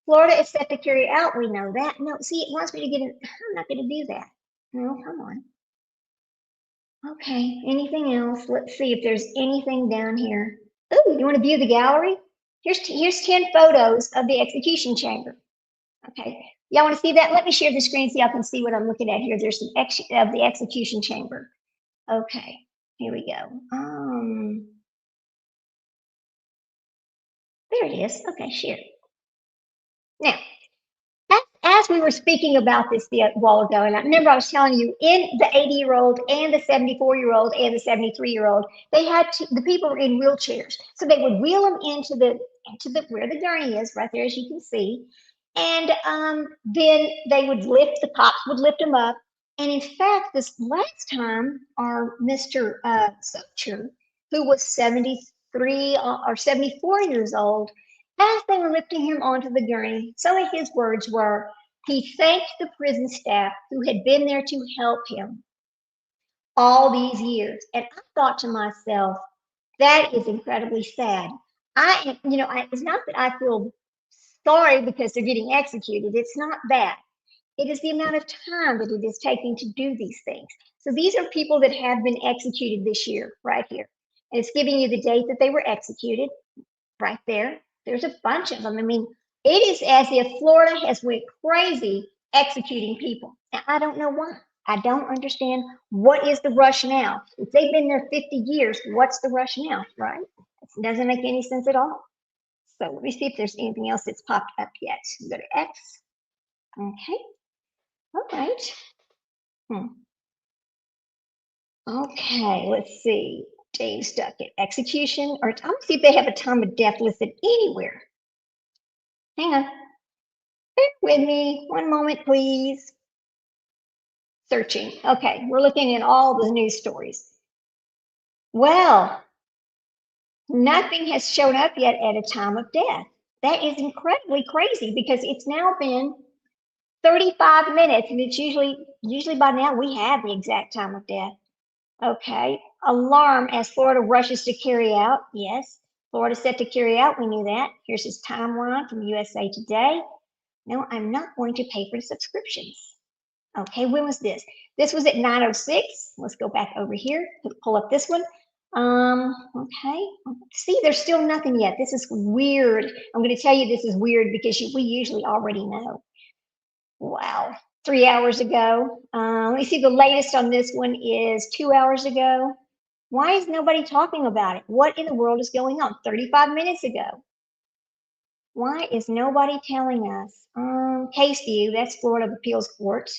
Florida is set to carry out. We know that. No, see, it wants me to get it. I'm not going to do that. No, come on. Okay, anything else? Let's see if there's anything down here. Oh, you want to view the gallery? Here's 10 photos of the execution chamber. Okay, y'all want to see that? Let me share the screen so y'all can see what I'm looking at here. There's some of the execution chamber. Okay, here we go. There it is. Okay, share. Now, as we were speaking about this a while ago, and I remember I was telling you, in the 80-year-old and the 74-year-old and the 73-year-old, the people were in wheelchairs. So they would wheel them into the where the gurney is, right there, as you can see. And then the cops would lift them up. And in fact, this last time, our Mr. Socher, who was 73 or 74 years old, as they were lifting him onto the gurney. Some of his words were, he thanked the prison staff who had been there to help him all these years. And I thought to myself, that is incredibly sad. It's not that I feel sorry because they're getting executed. It's not that. It is the amount of time that it is taking to do these things. So these are people that have been executed this year, right here. And it's giving you the date that they were executed, right there. There's a bunch of them. I mean, it is as if Florida has went crazy executing people. Now, I don't know why. I don't understand what is the rush now. If they've been there 50 years, what's the rush now, right? It doesn't make any sense at all. So let me see if there's anything else that's popped up yet. Go to X. Okay. All right. Okay, let's see. James Duckett, execution, or I'm gonna see if they have a time of death listed anywhere. Hang on. Bear with me. One moment, please. Searching. Okay, we're looking at all the news stories. Well, nothing has shown up yet at a time of death. That is incredibly crazy because it's now been 35 minutes, and it's usually by now we have the exact time of death. Okay, alarm as Florida rushes to carry out. Yes, Florida set to carry out. We knew that. Here's his timeline from USA Today. No, I'm not going to pay for the subscriptions. Okay, when was this? This was at 9:06. Let's go back over here, pull up this one. Okay, see, there's still nothing yet. This is weird. I'm going to tell you this is weird because we usually already know. Wow, 3 hours ago. Let me see, the latest on this one is 2 hours ago. Why is nobody talking about it? What in the world is going on? 35 minutes ago. Why is nobody telling us? Case view, that's Florida Appeals Court.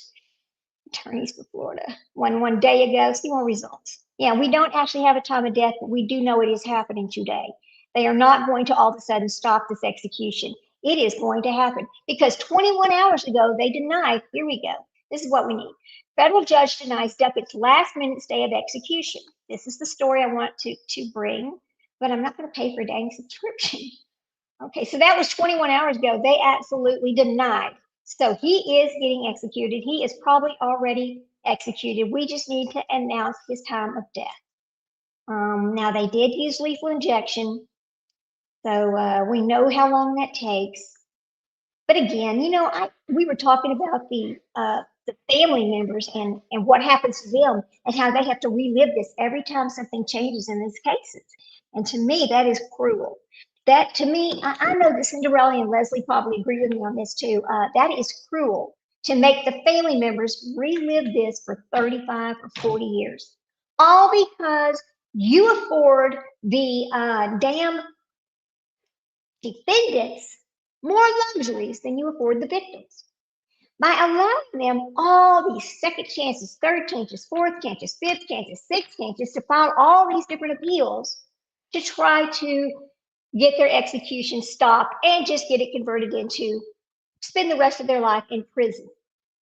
Attorneys for Florida. One day ago, see more results. Yeah, we don't actually have a time of death, but we do know it is happening today. They are not going to all of a sudden stop this execution. It is going to happen because 21 hours ago, they denied, here we go. This is what we need. Federal judge denies Duckett's last minute stay of execution. This is the story I want to bring, but I'm not going to pay for a dang subscription. Okay, so that was 21 hours ago. They absolutely denied. So he is getting executed. He is probably already executed. We just need to announce his time of death. Now, they did use lethal injection, so we know how long that takes. But again, we were talking about the family members and what happens to them and how they have to relive this every time something changes in these cases. And to me, that is cruel. That to me, I know that Cinderella and Leslie probably agree with me on this too. That is cruel to make the family members relive this for 35 or 40 years, all because you afford the damn defendants more luxuries than you afford the victims. By allowing them all these second chances, third chances, fourth chances, fifth chances, sixth chances to file all these different appeals to try to get their execution stopped and just get it converted into spend the rest of their life in prison.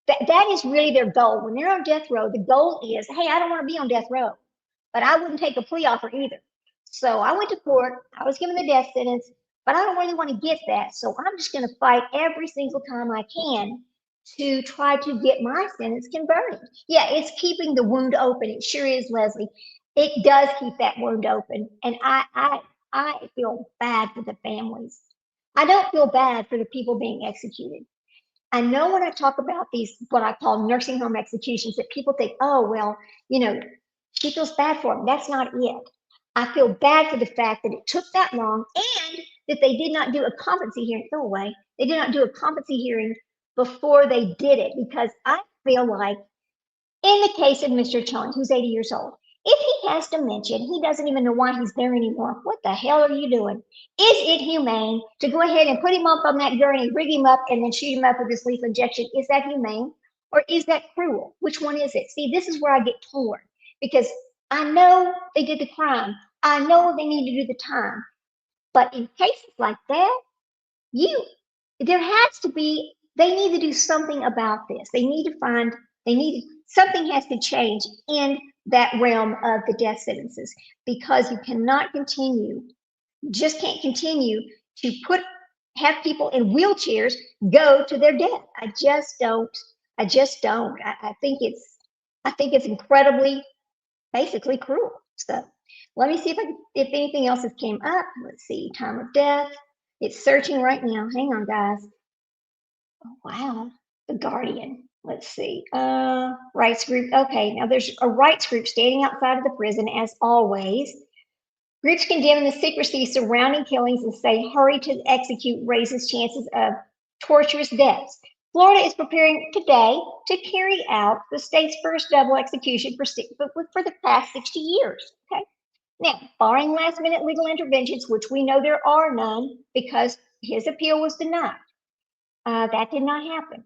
That is really their goal. When they're on death row, the goal is, hey, I don't want to be on death row, but I wouldn't take a plea offer either. So I went to court, I was given the death sentence, but I don't really want to get that. So I'm just going to fight every single time I can to try to get my sentence converted. Yeah, it's keeping the wound open. It sure is, Leslie. It does keep that wound open. And I feel bad for the families. I don't feel bad for the people being executed. I know when I talk about these, what I call nursing home executions, that people think, oh, well, she feels bad for them. That's not it. I feel bad for the fact that it took that long and that they did not do a competency hearing. Go away. They did not do a competency hearing before they did it, because I feel like in the case of Mr. Chung, who's 80 years old, if he has dementia, he doesn't even know why he's there anymore. What the hell are you doing? Is it humane to go ahead and put him up on that gurney, rig him up, and then shoot him up with this lethal injection? Is that humane? Or is that cruel? Which one is it? See, this is where I get torn, because I know they did the crime. I know they need to do the time. But in cases like that, there has to be, they need to do something about this. Something has to change in that realm of the death sentences, because you cannot continue, just can't continue to have people in wheelchairs go to their death. I just don't. I think it's incredibly, basically cruel. So let me see if anything else has came up. Let's see, time of death. It's searching right now. Hang on, guys. Oh, wow, The Guardian. Let's see. Rights group. Okay, now there's a rights group standing outside of the prison as always. Groups condemn the secrecy surrounding killings and say hurry to execute raises chances of torturous deaths. Florida is preparing today to carry out the state's first double execution for the past 60 years. Okay. Now, barring last minute legal interventions, which we know there are none because his appeal was denied, that did not happen.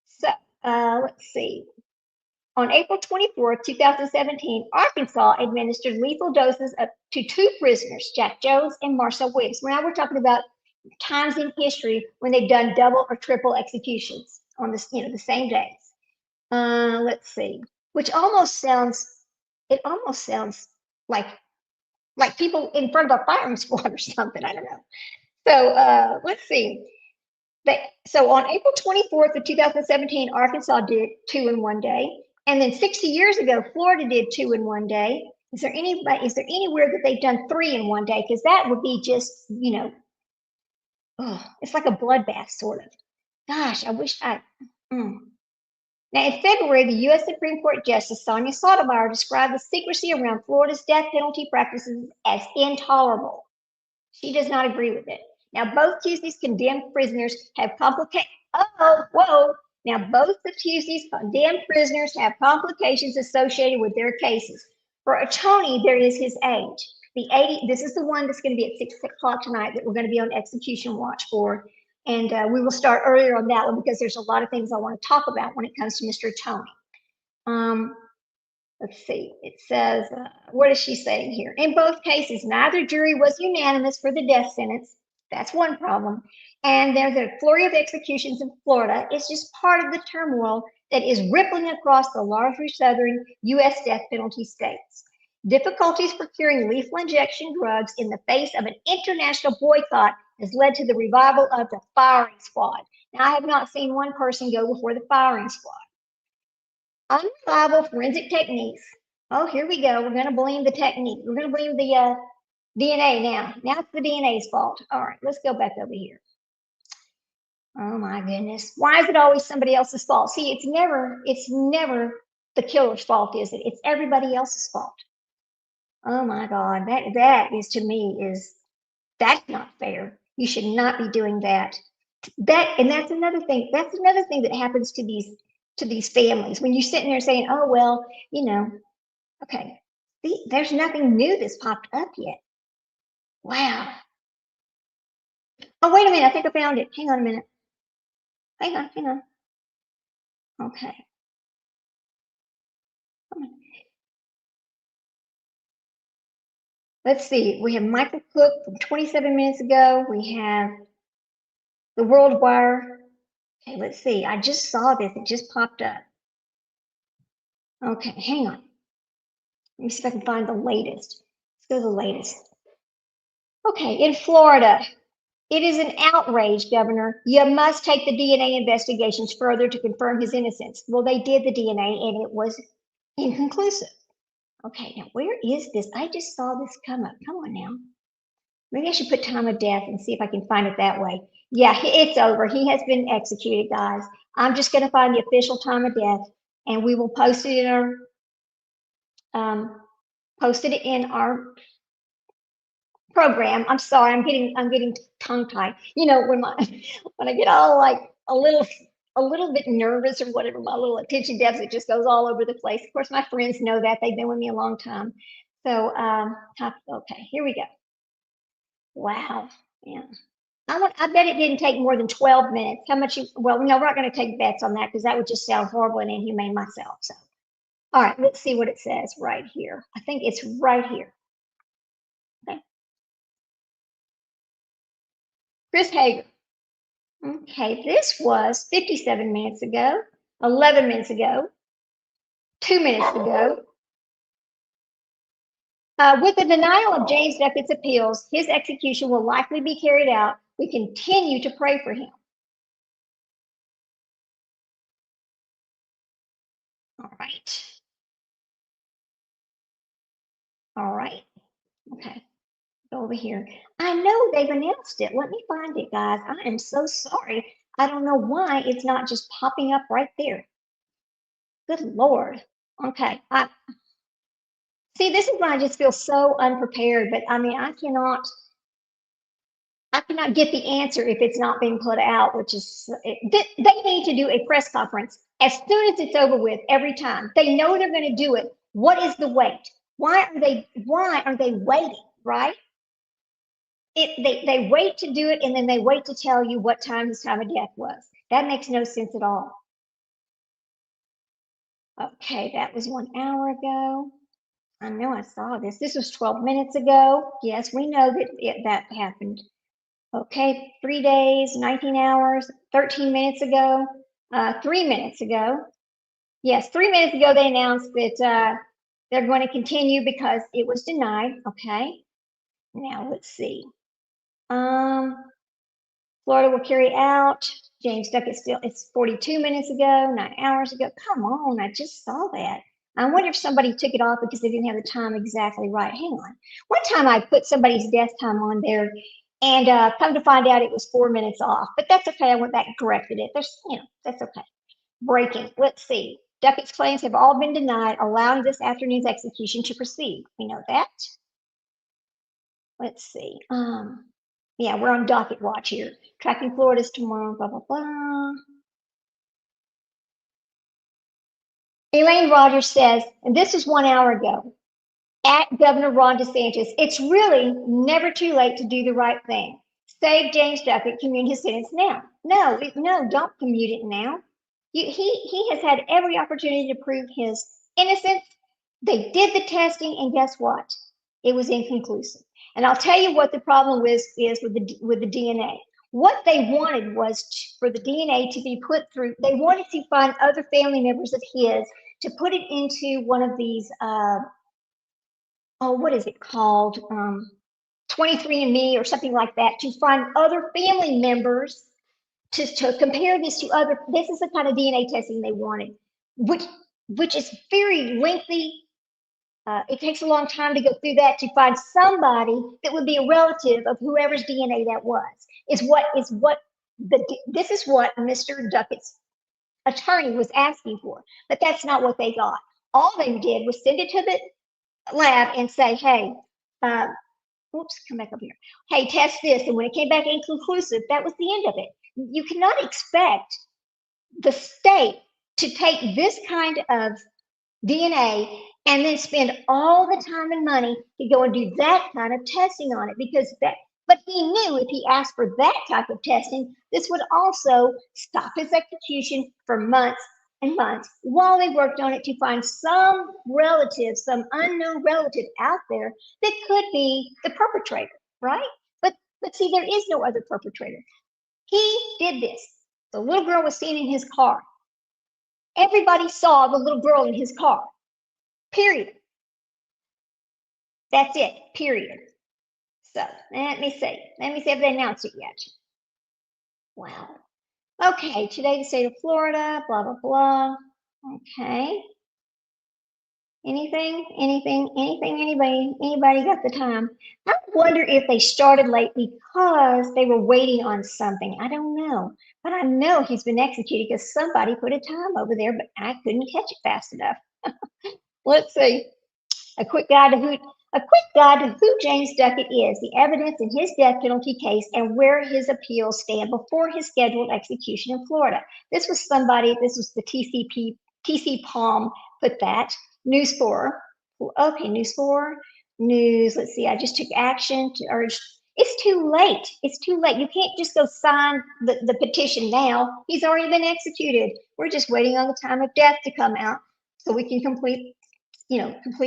So let's see. On April 24th, 2017, Arkansas administered lethal doses to two prisoners, Jack Jones and Marcel Williams. Now we're talking about times in history when they've done double or triple executions on the same days. Let's see, which almost sounds like people in front of a firing squad or something. I don't know. So let's see. So on April 24th of 2017, Arkansas did 2 in one day. And then 60 years ago, Florida did 2 in one day. Is there anywhere that they've done 3 in one day? Because that would be just, it's like a bloodbath, sort of. Gosh, I wish I. Now, in February, the U.S. Supreme Court Justice Sonia Sotomayor described the secrecy around Florida's death penalty practices as intolerable. She does not agree with it. Now, both Tuesday's condemned prisoners have complications. Now, both of Tuesday's condemned prisoners have complications associated with their cases. For Tony, there is his age. This is the one that's going to be at 6 o'clock tonight that we're going to be on execution watch for. And we will start earlier on that one because there's a lot of things I want to talk about when it comes to Mr. Tony. Let's see, it says, what is she saying here? In both cases, neither jury was unanimous for the death sentence. That's one problem. And there's a flurry of executions in Florida. It's just part of the turmoil that is rippling across the largely southern U.S. death penalty states. Difficulties procuring lethal injection drugs in the face of an international boycott has led to the revival of the firing squad. Now, I have not seen one person go before the firing squad. Unreliable forensic techniques. Oh, here we go. We're going to blame the technique. We're going to blame the DNA now. Now it's the DNA's fault. All right, let's go back over here. Oh my goodness. Why is it always somebody else's fault? See, it's never the killer's fault, is it? It's everybody else's fault. Oh my God. That is, to me, that's not fair. You should not be doing that. And that's another thing. That's another thing that happens to these families when you're sitting there saying, oh, well, okay, there's nothing new that's popped up yet. Wow. Oh, wait a minute. I think I found it. Hang on a minute. Hang on. Okay. Let's see. We have Michael Cook from 27 minutes ago. We have the World Wire. Okay, let's see. I just saw this. It just popped up. Okay, hang on. Let me see if I can find the latest. Let's go to the latest. Okay, in Florida, it is an outrage, Governor. You must take the DNA investigations further to confirm his innocence. Well, they did the DNA and it was inconclusive. Okay, now where is this? I just saw this come up. Come on now. Maybe I should put time of death and see if I can find it that way. Yeah, it's over. He has been executed, guys. I'm just going to find the official time of death and we will post it in our program. I'm sorry, I'm getting tongue tied. When I get all like a little bit nervous or whatever, my little attention deficit just goes all over the place. Of course, my friends know that. They've been with me a long time. So, okay, here we go. Wow, yeah. I bet it didn't take more than 12 minutes. How much well, no, we're not going to take bets on that because that would just sound horrible and inhumane myself. So, all right, let's see what it says right here. I think it's right here. Okay. Chris Hager. Okay, this was 57 minutes ago, 11 minutes ago, 2 minutes ago, With the denial of James Duckett's appeals, his execution will likely be carried out. We continue to pray for him. All right. All right. Okay. Go over here. I know they've announced it. Let me find it, guys. I am so sorry. I don't know why it's not just popping up right there. Good Lord. Okay. See, this is when I just feel so unprepared, but I mean, I cannot get the answer if it's not being put out, which is, they need to do a press conference as soon as it's over with every time. They know they're going to do it. What is the wait? Why are they waiting, right? They wait to do it and then they wait to tell you what time his time of death was. That makes no sense at all. Okay, that was 1 hour ago. I know I saw this. This was 12 minutes ago. Yes, we know that happened. Okay, 3 days, 19 hours, 13 minutes ago, 3 minutes ago. Yes, 3 minutes ago they announced that they're going to continue because it was denied. Okay, now let's see. Florida will carry out. James Duckett it's 42 minutes ago, 9 hours ago. Come on, I just saw that. I wonder if somebody took it off because they didn't have the time exactly right. Hang on. One time I put somebody's death time on there and come to find out it was 4 minutes off, but that's okay. I went back and corrected it. That's okay. Breaking. Let's see. Duckett's claims have all been denied, allowing this afternoon's execution to proceed. We know that. Let's see. Yeah, we're on docket watch here. Tracking Florida's tomorrow, blah, blah, blah. Elaine Rogers says, and this was 1 hour ago, at Governor Ron DeSantis, it's really never too late to do the right thing. Save James Duckett, commute his sentence now. No, don't commute it now. He has had every opportunity to prove his innocence. They did the testing, and guess what? It was inconclusive. And I'll tell you what the problem is with the DNA. What they wanted was for the DNA to be put through. They wanted to find other family members of his to put it into one of these. What is it called? 23andMe or something like that, to find other family members to compare this to other. This is the kind of DNA testing they wanted, which is very lengthy. It takes a long time to go through that to find somebody that would be a relative of whoever's DNA that was. This is what Mr. Duckett's attorney was asking for, but that's not what they got. All they did was send it to the lab and say, hey, oops, come back up here. Hey, test this. And when it came back inconclusive, that was the end of it. You cannot expect the state to take this kind of DNA and then spend all the time and money to go and do that kind of testing on it, but he knew if he asked for that type of testing, this would also stop his execution for months and months while they worked on it to find some relative, some unknown relative out there that could be the perpetrator, right? But see, there is no other perpetrator. He did this. The little girl was seen in his car. Everybody saw the little girl in his car. Period. That's it. Period. So let me see. Let me see if they announced it yet. Wow. Okay, today the state of Florida, blah, blah, blah. Okay. Anybody got the time? I wonder if they started late because they were waiting on something. I don't know. But I know he's been executed because somebody put a time over there, but I couldn't catch it fast enough. Let's see. A quick guide to who James Duckett is, the evidence in his death penalty case, and where his appeals stand before his scheduled execution in Florida. This was the TC Palm put that. News 4. Okay, News 4. Let's see, I just took action to urge. It's too late. It's too late. You can't just go sign the petition now. He's already been executed. We're just waiting on the time of death to come out so we can complete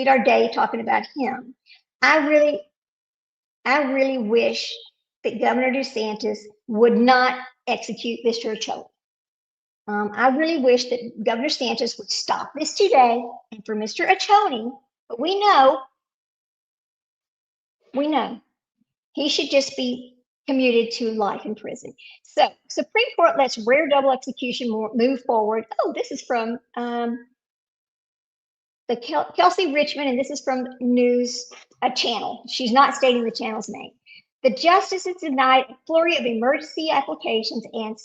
our day talking about him. I really wish that Governor DeSantis would not execute Mr. Achone. I really wish that Governor DeSantis would stop this today and for Mr. Achone, but we know We know he should just be commuted to life in prison. So, Supreme Court lets rare double execution move forward. Oh, this is from the Kelsey Richmond, and this is from News, a channel. She's not stating the channel's name. The justices denied a flurry of emergency applications and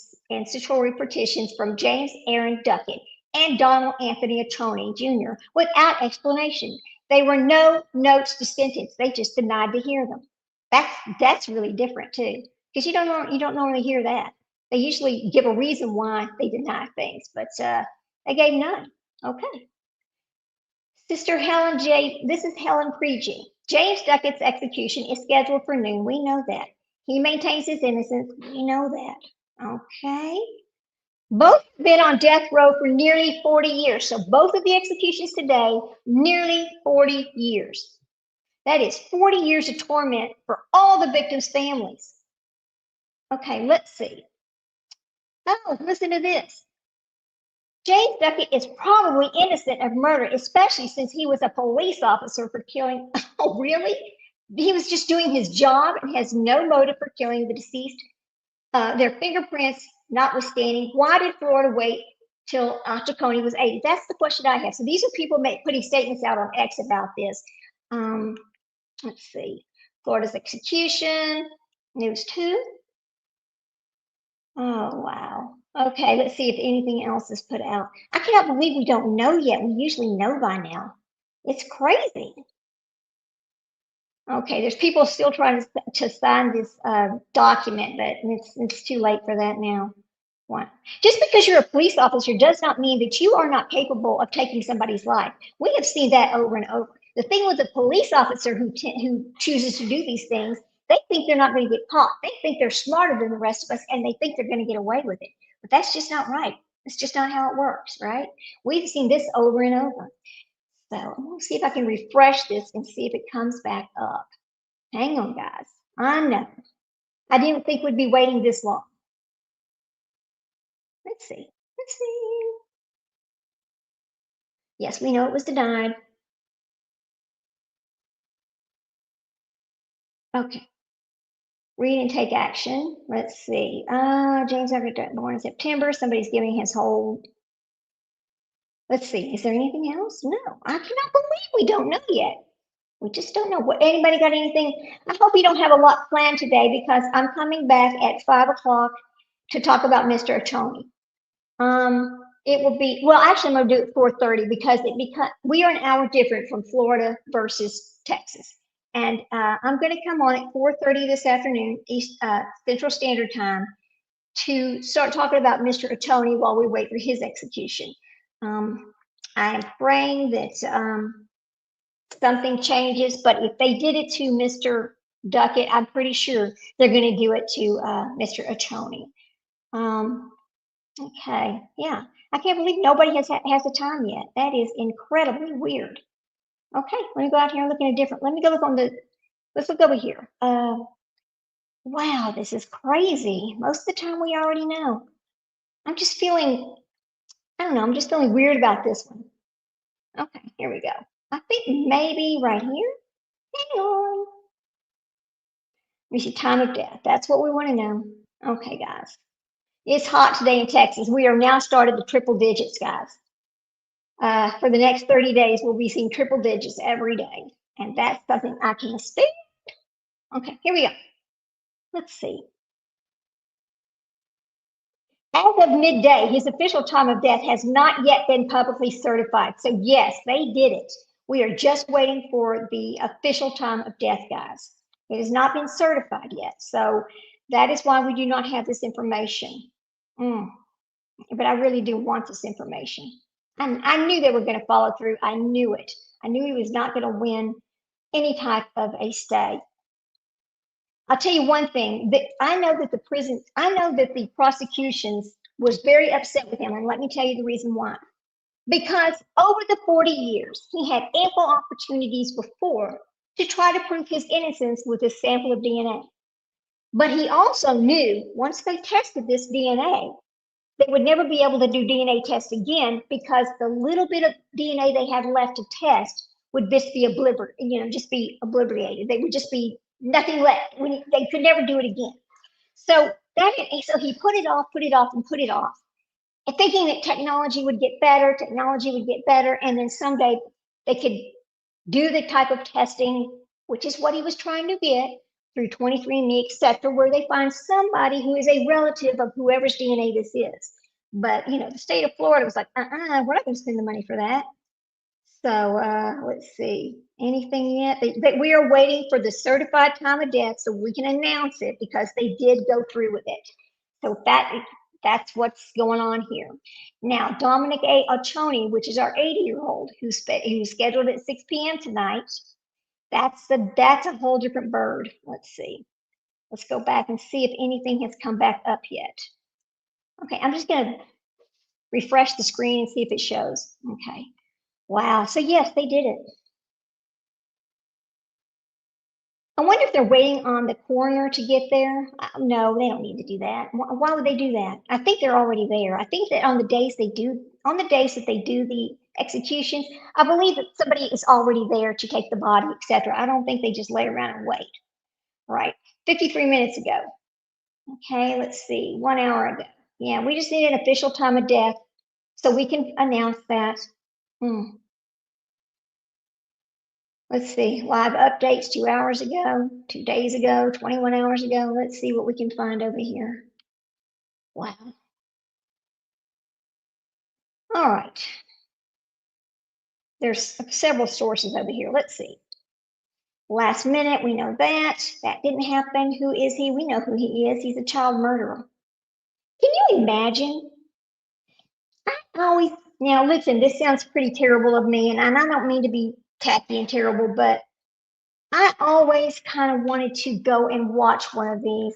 statutory petitions from James Aaron Duckett and Donald Anthony Atoney Jr. without explanation. They were no notes to sentence. They just denied to hear them. That's really different too, because you don't normally hear that. They usually give a reason why they deny things, but they gave none. Okay. Sister Helen J. This is Helen preaching. James Duckett's execution is scheduled for noon. We know that. He maintains his innocence. We know that. Okay. Both have been on death row for nearly 40 years. So both of the executions today, nearly 40 years. That is 40 years of torment for all the victims' families. Okay, let's see. Oh, listen to this. James Duckett is probably innocent of murder, especially since he was a police officer for killing. Oh, really? He was just doing his job and has no motive for killing the deceased. Their fingerprints notwithstanding, why did Florida wait till Taccone was 80? That's the question I have. So these are people putting statements out on X about this. Let's see. Florida's execution, News 2. Oh, wow. Okay, let's see if anything else is put out. I cannot believe we don't know yet. We usually know by now. It's crazy. Okay, there's people still trying to sign this document, but it's too late for that now. One. Just because you're a police officer does not mean that you are not capable of taking somebody's life. We have seen that over and over. The thing with a police officer who chooses to do these things, they think they're not going to get caught. They think they're smarter than the rest of us, and they think they're going to get away with it. But that's just not right. It's just not how it works, right? We've seen this over and over. So I'm going to see if I can refresh this and see if it comes back up. Hang on, guys. I know. I didn't think we'd be waiting this long. Let's see. Let's see. Yes, we know it was denied. Okay. Read and take action. Let's see. James Duckett born in September. Somebody's giving his whole. Let's see. Is there anything else? No. I cannot believe we don't know yet. We just don't know. What anybody got anything? I hope you don't have a lot planned today because I'm coming back at 5 o'clock to talk about Mr. Atoney. It will be, well, actually I'm gonna do it 4:30 because we are an hour different from Florida versus Texas. And I'm gonna come on at 4:30 this afternoon, Central Standard Time, to start talking about Mr. Atoney while we wait for his execution. I am praying that something changes, but if they did it to Mr. Duckett, I'm pretty sure they're gonna do it to Mr. Atoney. Okay, yeah. I can't believe nobody has the time yet. That is incredibly weird. Okay, let me go out here and look at a different. Let me go look on the. Let's look over here. Wow, this is crazy. Most of the time we already know. I'm just feeling. I don't know. I'm just feeling weird about this one. Okay, here we go. I think maybe right here. Hang on. We see time of death. That's what we want to know. Okay, guys. It's hot today in Texas. We are now started the triple digits, guys. For the next 30 days, we'll be seeing triple digits every day. And that's something I can stand. Okay, here we go. Let's see. As of midday, his official time of death has not yet been publicly certified. So yes, they did it. We are just waiting for the official time of death, guys. It has not been certified yet. So that is why we do not have this information. But I really do want this information. I knew they were going to follow through. I knew it. I knew he was not going to win any type of a stay. I'll tell you one thing, that I know that the prosecutions was very upset with him, and let me tell you the reason why. Because over the 40 years, he had ample opportunities before to try to prove his innocence with a sample of DNA. But he also knew once they tested this DNA, they would never be able to do DNA tests again because the little bit of DNA they had left to test would just be just be obliterated. They would just be nothing left. They could never do it again. So so he put it off, and put it off, and thinking that technology would get better, and then someday they could do the type of testing, which is what he was trying to get through 23andMe, et cetera, where they find somebody who is a relative of whoever's DNA this is. But, the state of Florida was like, we're not going to spend the money for that. So let's see, anything yet? We are waiting for the certified time of death so we can announce it, because they did go through with it. So that's what's going on here. Now, Dominic A. Ochoni, which is our 80-year-old who's scheduled at 6 p.m. tonight, that's a whole different bird. Let's see. Let's go back and see if anything has come back up yet. Okay, I'm just going to refresh the screen and see if it shows. Okay. Wow. So yes, they did it. I wonder if they're waiting on the coroner to get there. No, they don't need to do that. Why would they do that? I think they're already there. I think that on the days that they do the executions, I believe that somebody is already there to take the body, etc. I don't think they just lay around and wait. Right. 53 minutes ago. Okay, let's see. 1 hour ago. Yeah, we just need an official time of death so we can announce that. Let's see, live updates 2 hours ago, 2 days ago, 21 hours ago. Let's see what we can find over here. Wow. All right. There's several sources over here. Let's see. Last minute, we know that. That didn't happen. Who is he? We know who he is. He's a child murderer. Can you imagine? Now listen, this sounds pretty terrible of me, and I don't mean to be tacky and terrible, but I always kind of wanted to go and watch one of these,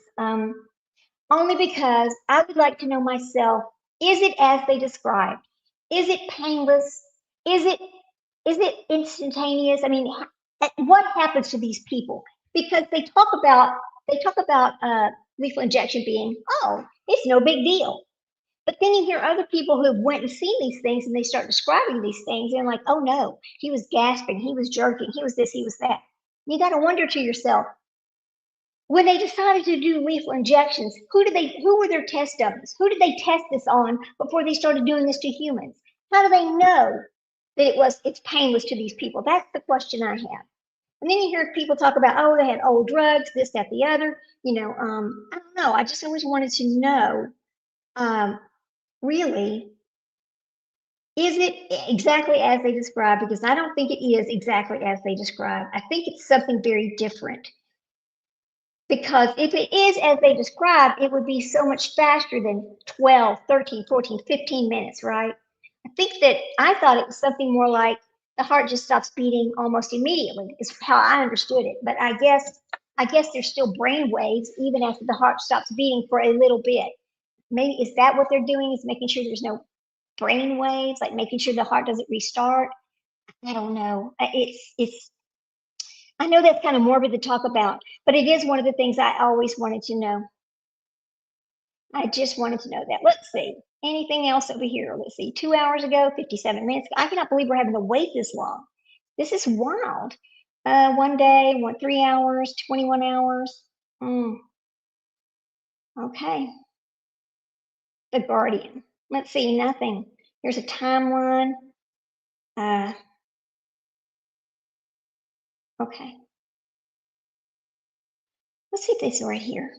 only because I would like to know myself, is it as they described? Is it painless? Is it instantaneous? I mean, what happens to these people? Because they talk about lethal injection being, oh, it's no big deal. But then you hear other people who have went and seen these things, and they start describing these things, and like, oh no, he was gasping, he was jerking, he was this, he was that. You got to wonder to yourself, when they decided to do lethal injections, who were their test dummies? Who did they test this on before they started doing this to humans? How do they know that it's painless to these people? That's the question I have. And then you hear people talk about, oh, they had old drugs, this, that, the other. I don't know. I just always wanted to know, really, is it exactly as they describe? Because I don't think it is exactly as they describe. I think it's something very different. Because if it is as they describe, it would be so much faster than 12, 13, 14, 15 minutes, right? I thought it was something more like the heart just stops beating almost immediately, is how I understood it. But I guess there's still brain waves even after the heart stops beating for a little bit. Maybe is that what they're doing, is making sure there's no brain waves, like making sure the heart doesn't restart? I don't know. I know that's kind of morbid to talk about, but it is one of the things I always wanted to know. I just wanted to know that. Let's see. Anything else over here? Let's see. 2 hours ago, 57 minutes. I cannot believe we're having to wait this long. This is wild. 1 day, 3 hours, 21 hours. Okay. The Guardian. Let's see. Nothing. Here's a timeline. Okay. Let's see if this is right here.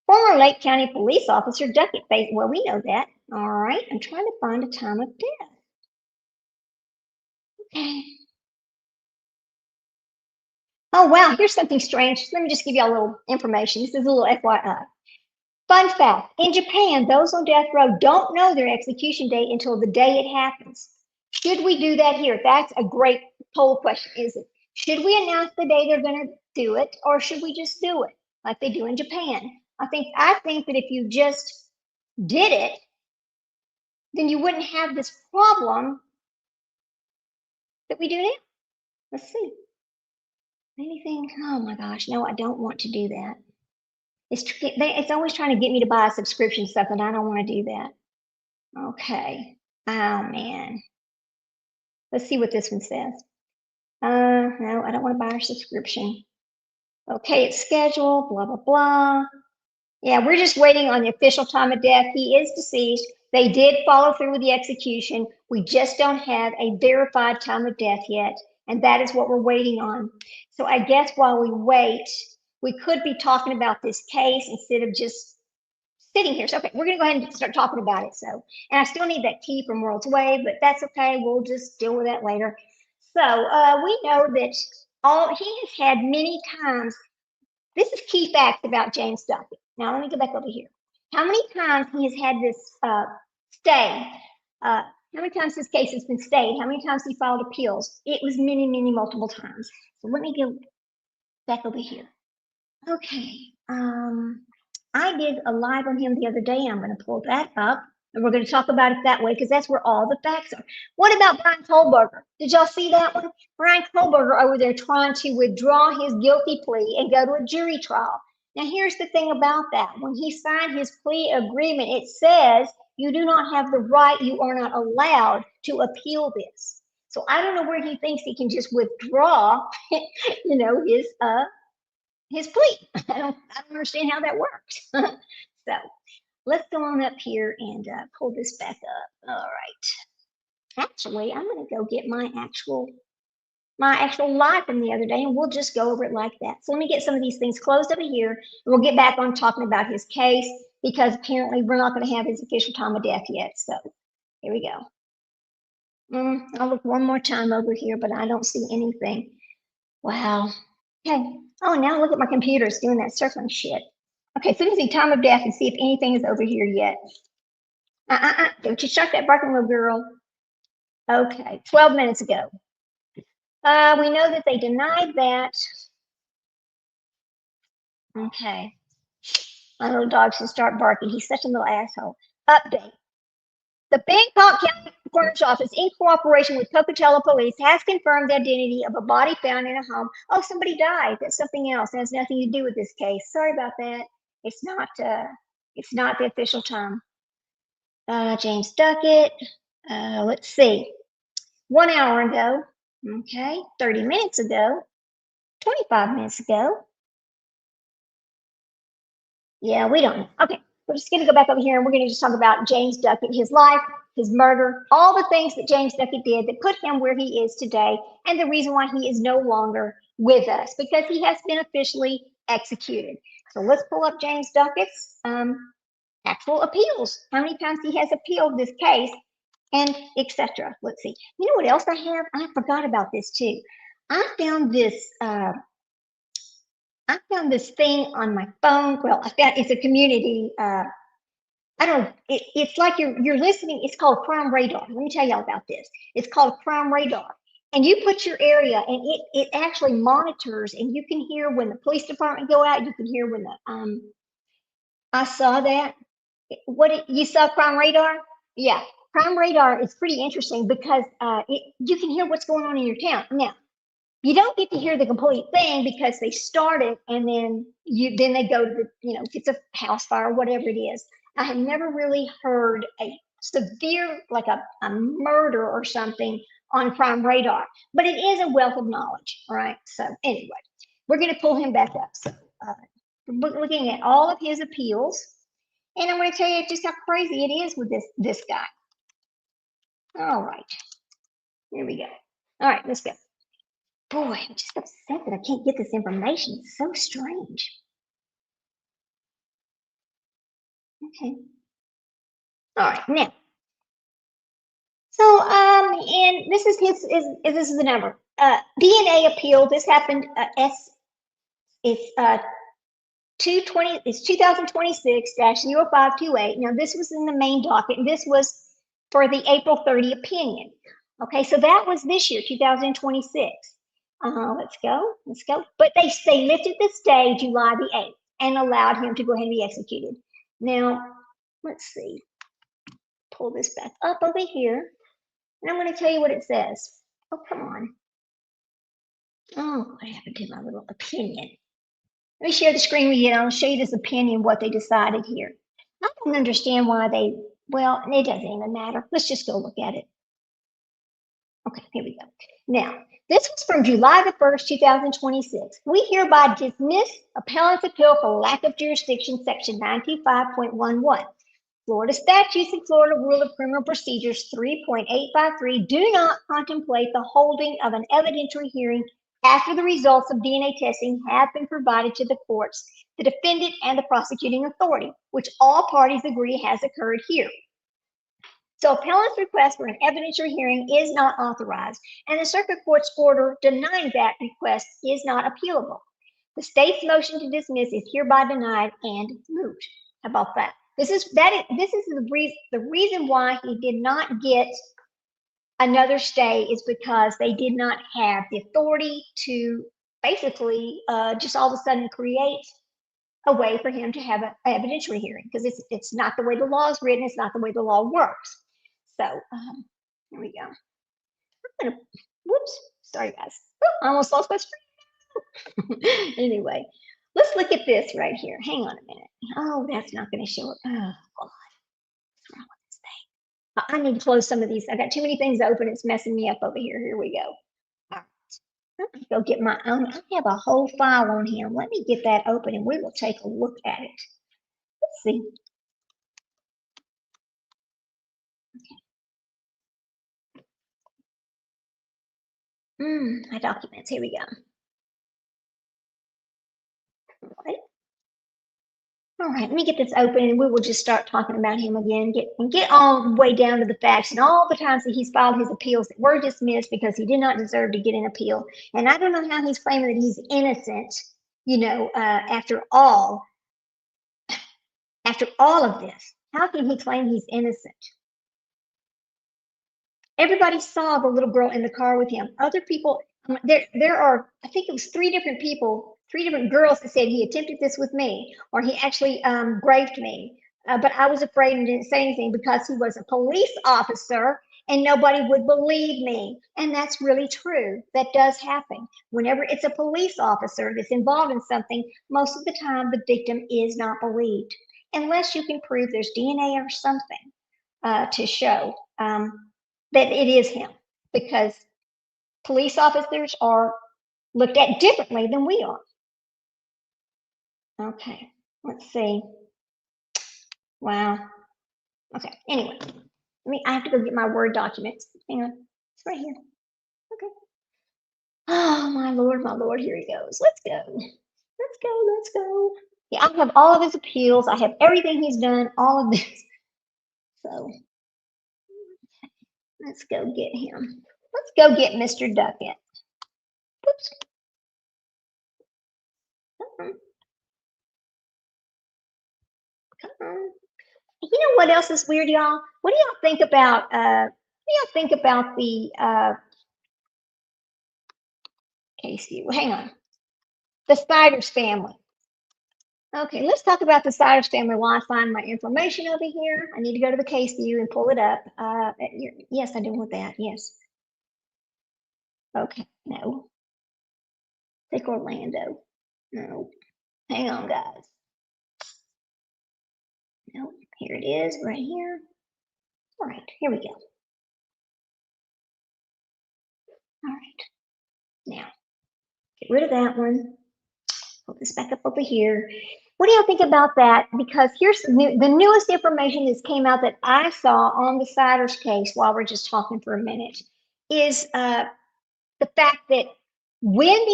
Former Lake County police officer Duckett face. Well, we know that. All right. I'm trying to find a time of death. Okay. Oh, wow. Here's something strange. Let me just give you a little information. This is a little FYI. Fun fact. In Japan, those on death row don't know their execution date until the day it happens. Should we do that here? That's a great poll question, isn't it? Should we announce the day they're going to do it, or should we just do it like they do in Japan? I think that if you just did it, then you wouldn't have this problem that we do now. Let's see. Anything? Oh my gosh, no, I don't want to do that. It's always trying to get me to buy a subscription stuff, and I don't want to do that. Okay. Oh man. Let's see what this one says. No, I don't want to buy our subscription. Okay, it's scheduled, blah, blah, blah. Yeah, we're just waiting on the official time of death. He is deceased. They did follow through with the execution. We just don't have a verified time of death yet, and that is what we're waiting on. So I guess while we wait, we could be talking about this case instead of just sitting here. So, okay, we're going to go ahead and start talking about it. So, and I still need that key from World's Way, but that's okay. We'll just deal with that later. So we know that he has had many times. This is key facts about James Duckett. Now, let me go back over here. How many times he has had this stay? How many times this case has been stayed? How many times he filed appeals? It was many, many, multiple times. So let me go back over here. Okay. I did a live on him the other day. I'm going to pull that up. And we're going to talk about it that way because that's where all the facts are. What about Bryan Kohberger? Did y'all see that one? Bryan Kohberger over there trying to withdraw his guilty plea and go to a jury trial. Now, here's the thing about that. When he signed his plea agreement, it says you do not have the right, you are not allowed to appeal this. So I don't know where he thinks he can just withdraw, his plea. I don't understand how that works. So let's go on up here and pull this back up. All right. Actually, I'm going to go get my actual live from the other day, and we'll just go over it like that. So let me get some of these things closed over here, and we'll get back on talking about his case because apparently we're not going to have his official time of death yet. So here we go. I'll look one more time over here, but I don't see anything. Wow. Okay. Oh, now look at my computer. It's doing that circling shit. Okay, so let me see time of death and see if anything is over here yet. Don't you shock that barking little girl. Okay, 12 minutes ago. We know that they denied that. Okay. My little dog should start barking. He's such a little asshole. Update. The Bangkok County Coroner's Office, in cooperation with Pocatello Police, has confirmed the identity of a body found in a home. Oh, somebody died. That's something else. It has nothing to do with this case. Sorry about that. It's not the official time. James Duckett. Let's see. 1 hour ago. Okay. 30 minutes ago. 25 minutes ago. Yeah, we don't know. Okay. We're just going to go back over here and we're going to just talk about James Duckett, his life, his murder, all the things that James Duckett did that put him where he is today, and the reason why he is no longer with us, because he has been officially executed. So let's pull up James Duckett's actual appeals. How many times he has appealed this case, and etc. Let's see. You know what else I have? I forgot about this too. I found this thing on my phone. Well, I found it's a community. It's like you're listening. It's called Crime Radar. Let me tell y'all about this. It's called Crime Radar. And you put your area and it actually monitors, and you can hear when the police department go out. You can hear when I saw that. You saw Crime Radar? Yeah. Crime Radar is pretty interesting because you can hear what's going on in your town. Now, you don't get to hear the complete thing because they start it and then they go to if it's a house fire or whatever it is. I have never really heard a severe, like a murder or something on Crime Radar, but it is a wealth of knowledge, right? So anyway, we're going to pull him back up. So we're looking at all of his appeals, and I'm going to tell you just how crazy it is with this guy. All right, here we go. All right, let's go. Boy, I'm just upset that I can't get this information. It's so strange. Okay. All right, now. So, and this is this is the number. DNA appeal. This happened. It's 2026-0528. Now, this was in the main docket, and this was for the April 30 opinion. Okay, so that was this year, 2026. Let's go. But they lifted the stay July the 8th and allowed him to go ahead and be executed. Now, let's see. Pull this back up over here. And I'm going to tell you what it says. Oh, come on. Oh, what happened to my little opinion? Let me share the screen with you, and I'll show you this opinion, what they decided here. I don't understand why well, it doesn't even matter. Let's just go look at it. Okay, here we go. Now, this was from July the 1st, 2026. We hereby dismiss appellant's appeal for lack of jurisdiction, section 925.11. Florida statutes and Florida Rule of Criminal Procedures 3.853 do not contemplate the holding of an evidentiary hearing after the results of DNA testing have been provided to the courts, the defendant, and the prosecuting authority, which all parties agree has occurred here. So appellant's request for an evidentiary hearing is not authorized, and the circuit court's order denying that request is not appealable. The state's motion to dismiss is hereby denied and moot. How about that? This is the reason why he did not get another stay is because they did not have the authority to basically just all of a sudden create a way for him to have an evidentiary hearing, because it's not the way the law is written. It's not the way the law works. So here we go. I'm gonna, whoops, sorry guys. Oh, I almost lost my screen. Anyway, let's look at this right here. Hang on a minute. Oh, that's not going to show it. Oh, God. What's wrong with this thing? I need to close some of these. I got too many things open. It's messing me up over here. Here we go. All right. I'm going to go get my own. I have a whole file on him. Let me get that open and we will take a look at it. Let's see. My documents. Here we go. All right, let me get this open and we will just start talking about him again, get all the way down to the facts and all the times that he's filed his appeals that were dismissed because he did not deserve to get an appeal. And I don't know how he's claiming that he's innocent, after all of this. How can he claim he's innocent? Everybody saw the little girl in the car with him. Other people, there are, I think it was three different girls that said he attempted this with me, or he actually graved me. But I was afraid and didn't say anything because he was a police officer and nobody would believe me. And that's really true. That does happen. Whenever it's a police officer that's involved in something, most of the time the victim is not believed, unless you can prove there's DNA or something to show that it is him, because police officers are looked at differently than we are. Okay, let's see. Wow. Okay, anyway, I have to go get my Word documents. Hang on, it's right here. Okay. Oh, my Lord, here he goes. Let's go. Yeah, I have all of his appeals. I have everything he's done, all of this. So, let's go get him. Let's go get Mr. Duckett. Oops. Come on. You know what else is weird, y'all? What do y'all think about the KCU? Hang on. The Siders family. Okay, let's talk about the Siders family while I find my information over here. I need to go to the KCU and pull it up. Yes, I do want that. Yes. Okay, no. Take Orlando. No. Hang on, guys. No, here it is, right here. All right, here we go. All right. Now, get rid of that one. Put this back up over here. What do y'all think about that? Because here's the newest information that came out that I saw on the Siders case while we're just talking for a minute is the fact that when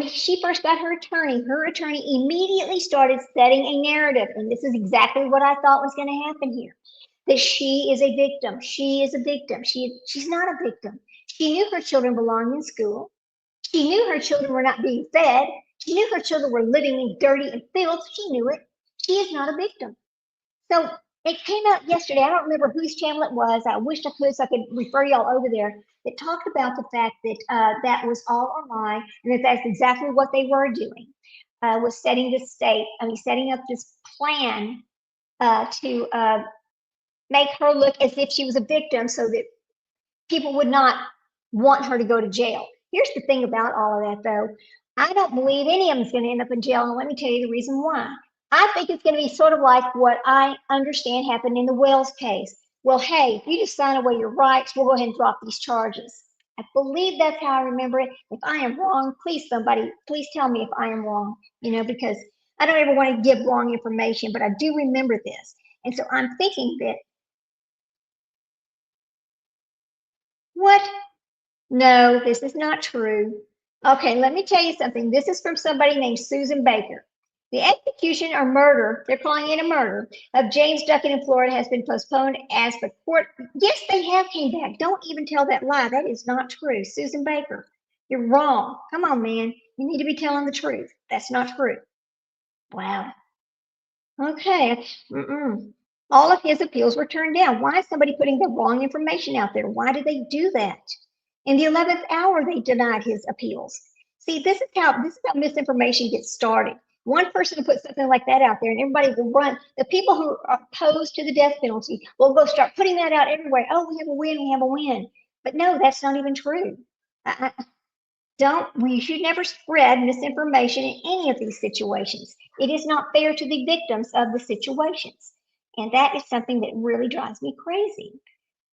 she first got her attorney immediately started setting a narrative. And this is exactly what I thought was going to happen here. That she is a victim. She is a victim. She's not a victim. She knew her children belonged in school. She knew her children were not being fed. She knew her children were living in dirty and filth. She knew it. She is not a victim. So it came out yesterday. I don't remember whose channel it was. I wish I could, so I could refer y'all over there. It talked about the fact that that was all a lie, and that that's exactly what they were doing. Was setting up this plan to make her look as if she was a victim, so that people would not want her to go to jail. Here's the thing about all of that, though. I don't believe any of them is going to end up in jail, and let me tell you the reason why. I think it's going to be sort of like what I understand happened in the Wells case. well, hey, if you just sign away your rights, we'll go ahead and drop these charges. I believe that's how I remember it. If I am wrong, please somebody, please tell me if I am wrong, because I don't ever want to give wrong information, but I do remember this. And so I'm thinking that, what? No, this is not true. Okay, let me tell you something. This is from somebody named Susan Baker. The execution or murder, they're calling it a murder, of James Duckett in Florida has been postponed as the court. Yes, they have came back. Don't even tell that lie. That is not true. Susan Baker, you're wrong. Come on, man. You need to be telling the truth. That's not true. Wow. Okay. All of his appeals were turned down. Why is somebody putting the wrong information out there? Why did they do that? In the 11th hour, they denied his appeals. See, this is how misinformation gets started. One person will put something like that out there, and everybody will run. The people who are opposed to the death penalty will go start putting that out everywhere. Oh, we have a win, we have a win. But no, that's not even true. We should never spread misinformation in any of these situations. It is not fair to the victims of the situations. And that is something that really drives me crazy.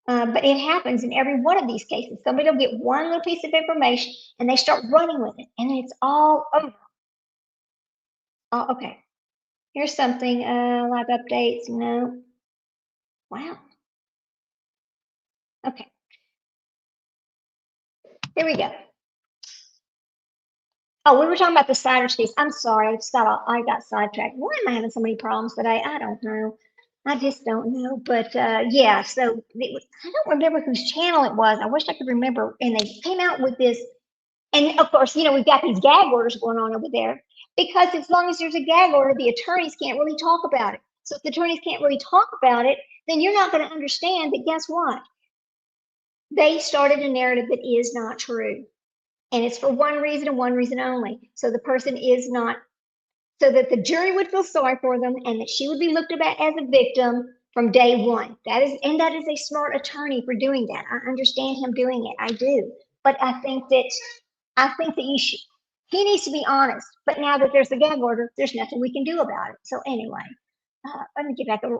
But it happens in every one of these cases. Somebody will get one little piece of information and they start running with it, and it's all over. Oh, okay. Here's something, live updates. No. Wow. Okay. Here we go. Oh, we were talking about the Siders case. I'm sorry, I got sidetracked. Why am I having so many problems today? I don't know. I just don't know. But yeah, so I don't remember whose channel it was. I wish I could remember. And they came out with this. And of course, we've got these gag orders going on over there, because as long as there's a gag order, the attorneys can't really talk about it. So if the attorneys can't really talk about it, then you're not going to understand that, guess what? They started a narrative that is not true. And it's for one reason and one reason only. So the person is not, so that the jury would feel sorry for them and that she would be looked at as a victim from day one. That is a smart attorney for doing that. I understand him doing it. I do. But I think that he needs to be honest. But now that there's a gag order, there's nothing we can do about it. So anyway, let me get back to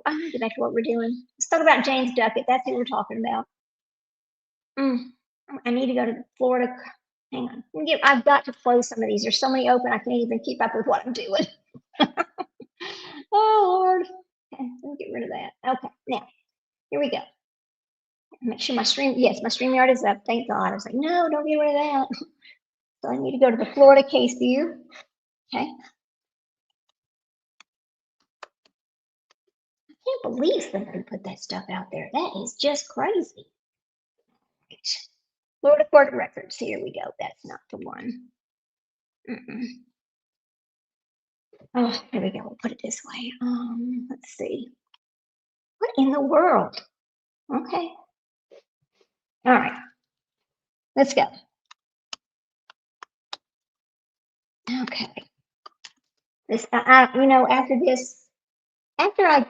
what we're doing. Let's talk about James Duckett. That's who we're talking about. I need to go to Florida. Hang on. I've got to close some of these. There's so many open, I can't even keep up with what I'm doing. Oh, Lord. Okay, let me get rid of that. Okay, now, here we go. Make sure my StreamYard is up. Thank God. I was like, no, don't get rid of that. So I need to go to the Florida case view. Okay. I can't believe somebody put that stuff out there. That is just crazy. Right. Florida court records. Here we go. That's not the one. Oh, here we go. We'll put it this way. Let's see. What in the world? Okay. All right. Let's go. Okay. This, after this, after I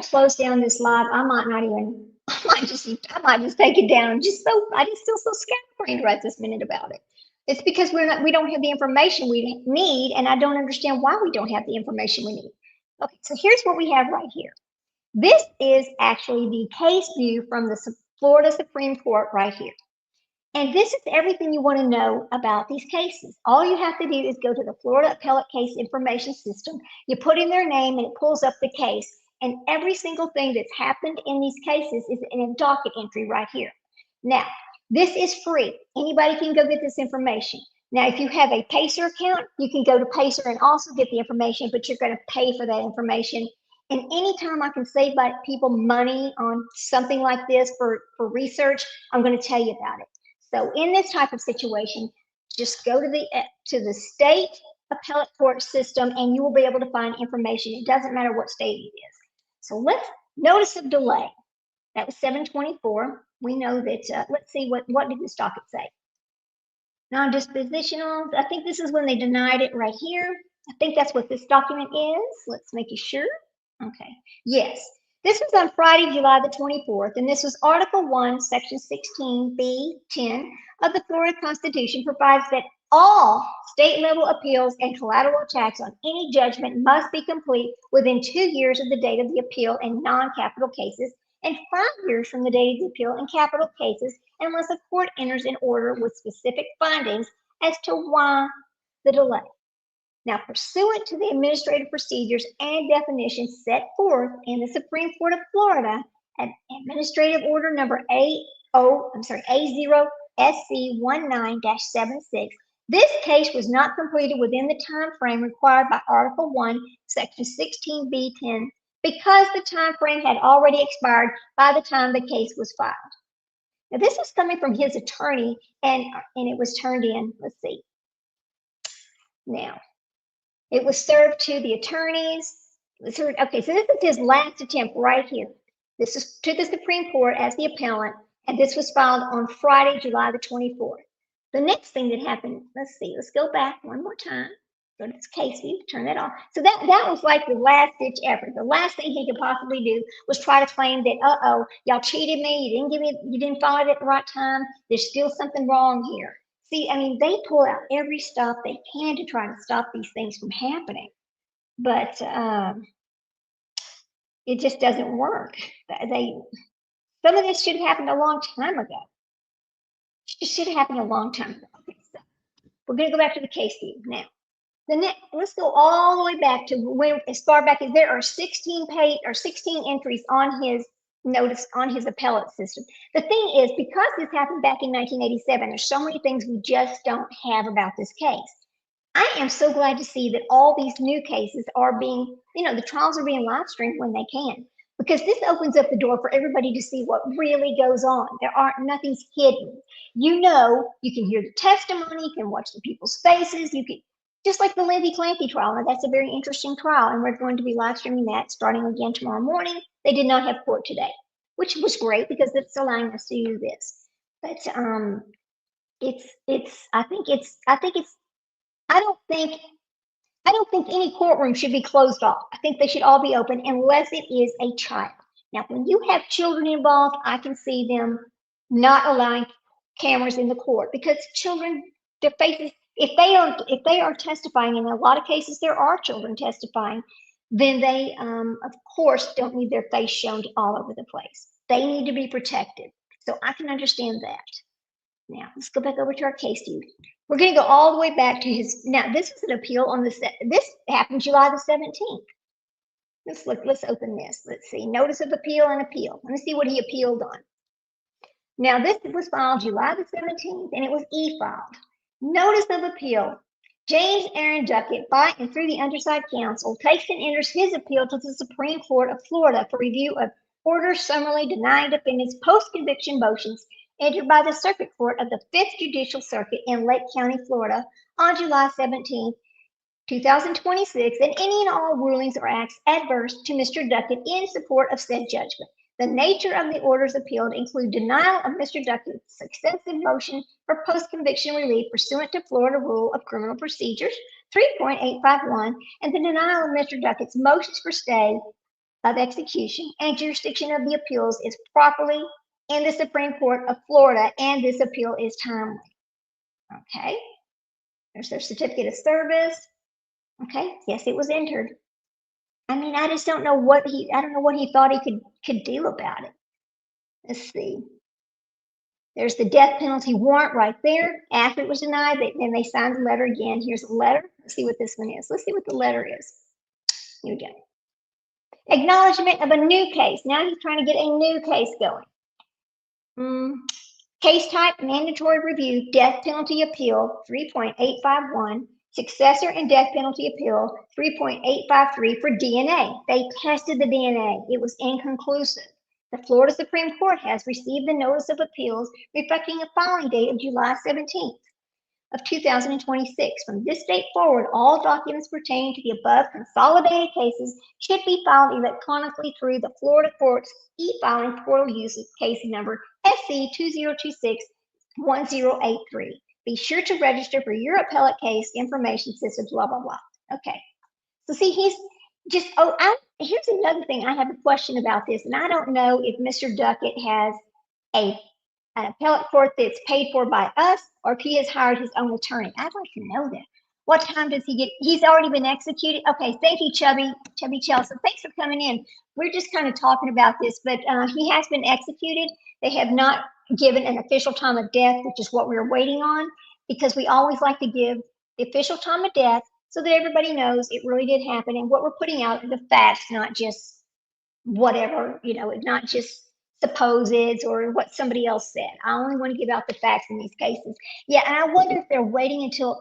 close down this live, I might just take it down. I just feel so scatterbrained right this minute about it. It's because we don't have the information we need, and I don't understand why we don't have the information we need. Okay, so here's what we have right here. This is actually the case view from the Florida Supreme Court right here. And this is everything you want to know about these cases. All you have to do is go to the Florida Appellate Case Information System. You put in their name and it pulls up the case. And every single thing that's happened in these cases is in a docket entry right here. Now, this is free. Anybody can go get this information. Now, if you have a Pacer account, you can go to Pacer and also get the information, but you're going to pay for that information. And anytime I can save people money on something like this for research, I'm going to tell you about it. So in this type of situation, just go to the state appellate court system and you will be able to find information. It doesn't matter what state it is. So let's notice of delay. That was 7/24. We know that, let's see, what did this docket say? Non-dispositional, I think this is when they denied it right here. I think that's what this document is. Let's make sure. Okay, yes. This was on Friday, July the 24th, and this was Article 1, Section 16B10 of the Florida Constitution provides that all state-level appeals and collateral attacks on any judgment must be complete within 2 years of the date of the appeal in non-capital cases and 5 years from the date of the appeal in capital cases unless a court enters an order with specific findings as to why the delay. Now, pursuant to the administrative procedures and definitions set forth in the Supreme Court of Florida, Administrative Order number A0SC19-76, this case was not completed within the time frame required by Article 1, Section 16B10, because the time frame had already expired by the time the case was filed. Now, this is coming from his attorney, and it was turned in. Let's see. Now, it was served to the attorneys. Okay, so this is his last attempt right here. This is to the Supreme Court as the appellant, and this was filed on Friday, July the 24th. The next thing that happened, let's see, let's go back one more time. Go to this case view, turn that off. So that was like the last ditch effort. The last thing he could possibly do was try to claim that, y'all cheated me, you didn't file it at the right time, there's still something wrong here. See, I mean, they pull out every stop they can to try to stop these things from happening, but it just doesn't work. Some of this should have happened a long time ago. It should have happened a long time ago. Okay, so we're going to go back to the case view now. Let's go all the way back to when, as far back as there are 16 entries on his notice on his appellate system. The thing is, because this happened back in 1987, there's so many things we just don't have about this case. I am so glad to see that all these new cases are being, the trials are being live streamed when they can, because this opens up the door for everybody to see what really goes on. Nothing's hidden. You can hear the testimony, you can watch the people's faces, just like the Lindsay Clancy trial. Now, that's a very interesting trial, and we're going to be live streaming that starting again tomorrow morning. They did not have court today, which was great because it's allowing us to do this. But I don't think any courtroom should be closed off. I think they should all be open unless it is a child. Now, when you have children involved, I can see them not allowing cameras in the court because children, their faces, if they are testifying, in a lot of cases there are children testifying, then they of course don't need their face shown all over the place. They need to be protected. So I can understand that. Now let's go back over to our case view. We're going to go all the way back to now this is an appeal on this happened July the 17th. Let's open this. Let's see, notice of appeal and appeal. Let me see what he appealed on. Now this was filed July the 17th and it was e-filed. Notice of appeal. James Aaron Duckett, by and through the undersigned counsel, takes and enters his appeal to the Supreme Court of Florida for review of orders summarily denying defendants' post-conviction motions entered by the Circuit Court of the 5th Judicial Circuit in Lake County, Florida on July 17, 2026, and any and all rulings or acts adverse to Mr. Duckett in support of said judgment. The nature of the orders appealed include denial of Mr. Duckett's successive motion for post-conviction relief pursuant to Florida Rule of Criminal Procedures 3.851 and the denial of Mr. Duckett's motions for stay of execution, and jurisdiction of the appeals is properly in the Supreme Court of Florida, and this appeal is timely. Okay, there's their certificate of service. Okay, yes, it was entered. I mean, I just don't know what he thought he could do about it. Let's see. There's the death penalty warrant right there. After it was denied, then they signed the letter again. Here's the letter. Let's see what this one is. Let's see what the letter is. Here we go. Acknowledgement of a new case. Now he's trying to get a new case going. Case type, mandatory review, death penalty appeal, 3.851. Successor and death penalty appeal 3.853 for DNA. They tested the DNA. It was inconclusive. The Florida Supreme Court has received the notice of appeals reflecting a filing date of July 17th of 2026. From this date forward, all documents pertaining to the above consolidated cases should be filed electronically through the Florida Court's e-filing portal using case number SC20261083. Be sure to register for your appellate case information system, blah, blah, blah. Okay. So see, he's just, here's another thing. I have a question about this, and I don't know if Mr. Duckett has an appellate court that's paid for by us, or if he has hired his own attorney. I'd like to know that. What time does he get? He's already been executed. Okay, thank you, Chubby Chelsea. Thanks for coming in. We're just kind of talking about this, but he has been executed. They have not given an official time of death, which is what we were waiting on, because we always like to give the official time of death so that everybody knows it really did happen, and what we're putting out are the facts, not just whatever, not just supposes or what somebody else said. I only want to give out the facts in these cases. Yeah, and I wonder if they're waiting until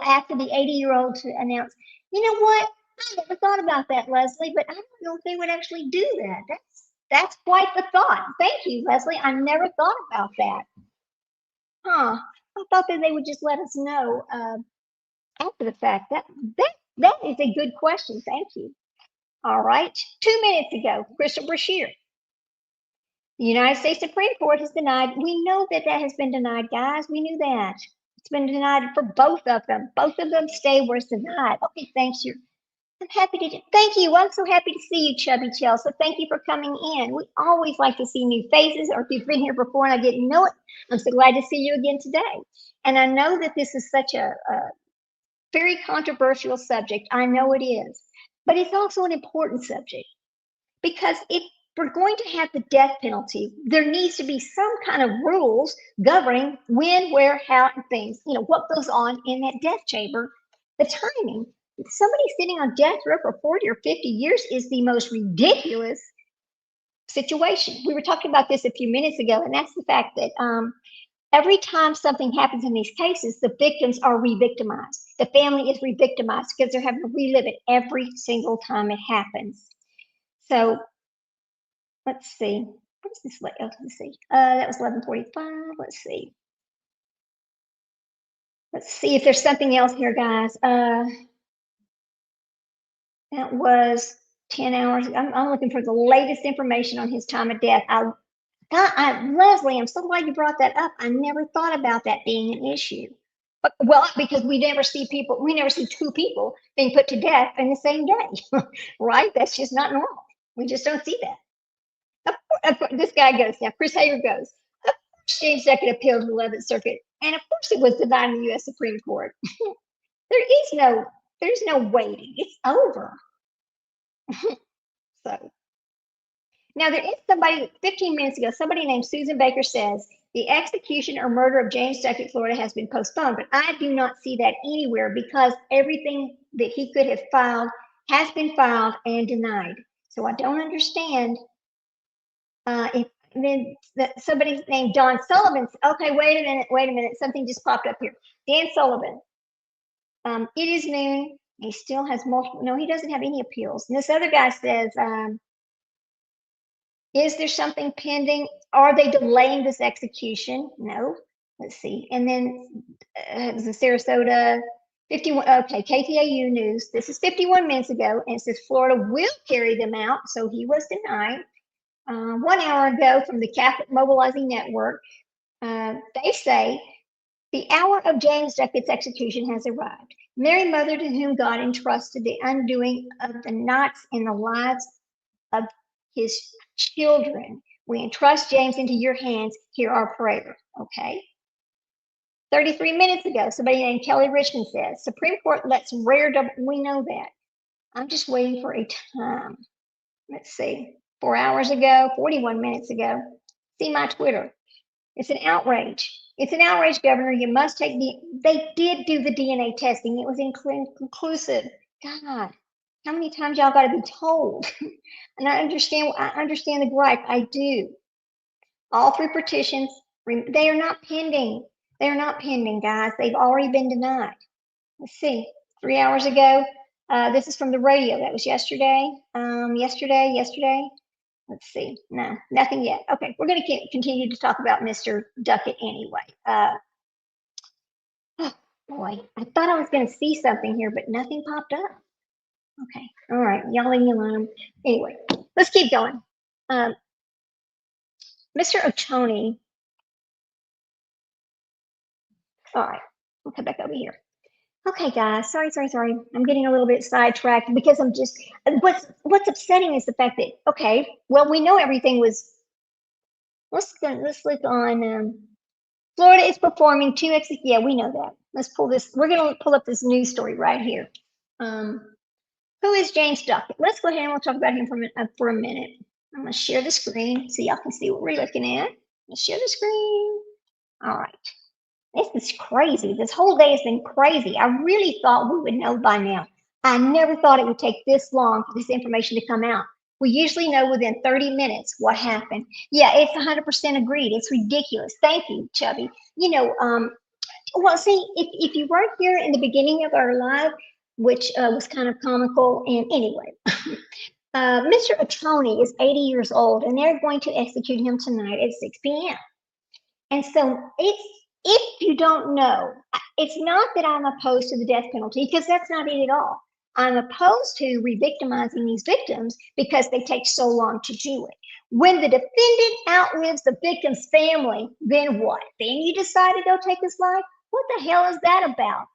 after the 80-year-old to announce, you know what? I never thought about that, Leslie, but I don't know if they would actually do that. That's quite the thought. Thank you, Leslie. I never thought about that. Huh. I thought that they would just let us know after the fact. That is a good question. Thank you. All right. 2 minutes ago, Crystal Brashear. The United States Supreme Court has denied. We know that has been denied, guys. We knew that. It's been denied for both of them. Both of them stay where it's denied. Okay, thanks. I'm happy to. Thank you. I'm so happy to see you, Chubby Chelsea. Thank you for coming in. We always like to see new faces, or if you've been here before and I didn't know it, I'm so glad to see you again today. And I know that this is such a very controversial subject. I know it is, but it's also an important subject, because if we're going to have the death penalty, there needs to be some kind of rules governing when, where, how, and things, what goes on in that death chamber, the timing. Somebody sitting on death row for 40 or 50 years is the most ridiculous situation. We were talking about this a few minutes ago, and that's the fact that every time something happens in these cases, the victims are re-victimized. The family is re-victimized because they're having to relive it every single time it happens. So let's see. What's this? Let's see. That was 11:45. Let's see. Let's see if there's something else here, guys. That was 10 hours. I'm looking for the latest information on his time of death. Leslie, I'm so glad you brought that up. I never thought about that being an issue. Well, because we never see two people being put to death in the same day, right? That's just not normal. We just don't see that. This guy goes now. Chris Hager goes. Of course, James Duckett appealed to the 11th Circuit, and of course, it was denied in the U.S. Supreme Court. There's no waiting. It's over. So now there is somebody 15 minutes ago, somebody named Susan Baker says the execution or murder of James Duckett, Florida has been postponed, but I do not see that anywhere, because everything that he could have filed has been filed and denied. So I don't understand. Then somebody named Don Sullivan. Okay, wait a minute. Something just popped up here. Dan Sullivan. It is noon. He still has multiple. No, he doesn't have any appeals. And this other guy says, is there something pending? Are they delaying this execution? No. Let's see. And then it was the Sarasota 51. Okay, KTAU News. This is 51 minutes ago, and it says Florida will carry them out. So he was denied. 1 hour ago from the Catholic Mobilizing Network, they say the hour of James Duckett's execution has arrived. Mary Mother, to whom God entrusted the undoing of the knots in the lives of his children, we entrust James into your hands. Hear our prayer. Okay. 33 minutes ago, somebody named Kelly Richmond says, Supreme Court lets rare double. We know that. I'm just waiting for a time. Let's see. 4 hours ago, 41 minutes ago. See my Twitter. It's an outrage. It's an outrage, Governor. You must take they did do the DNA testing. It was conclusive. God, how many times y'all got to be told? And I understand the gripe. I do. All 3 petitions, they are not pending. They're not pending, guys. They've already been denied. Let's see. 3 hours ago. This is from the radio. That was yesterday. Yesterday. Let's see. No, nothing yet. Okay, we're going to continue to talk about Mr. Duckett anyway. Oh boy, I thought I was going to see something here, but nothing popped up. Okay, all right, y'all leave me alone. Anyway, let's keep going. Mr. Oconee. All right, we'll come back over here. Okay, guys, sorry. I'm getting a little bit sidetracked because I'm just, what's upsetting is the fact that, okay, well, we know everything was, let's look on Florida is performing two yeah, we know that. Let's pull this. We're going to pull up this news story right here. Who is James Duckett? Let's go ahead and we'll talk about him for a minute. I'm going to share the screen so y'all can see what we're looking at. Let's share the screen. All right. This is crazy. This whole day has been crazy. I really thought we would know by now. I never thought it would take this long for this information to come out. We usually know within 30 minutes what happened. Yeah, it's 100% agreed. It's ridiculous. Thank you, Chubby. Well, see, if you weren't here in the beginning of our live, which was kind of comical, and anyway, Mr. Attorney is 80 years old, and they're going to execute him tonight at 6 p.m. And so if you don't know, it's not that I'm opposed to the death penalty, because that's not it at all. I'm opposed to re-victimizing these victims because they take so long to do it. When the defendant outlives the victim's family, then what? Then you decide to go take his life? What the hell is that about?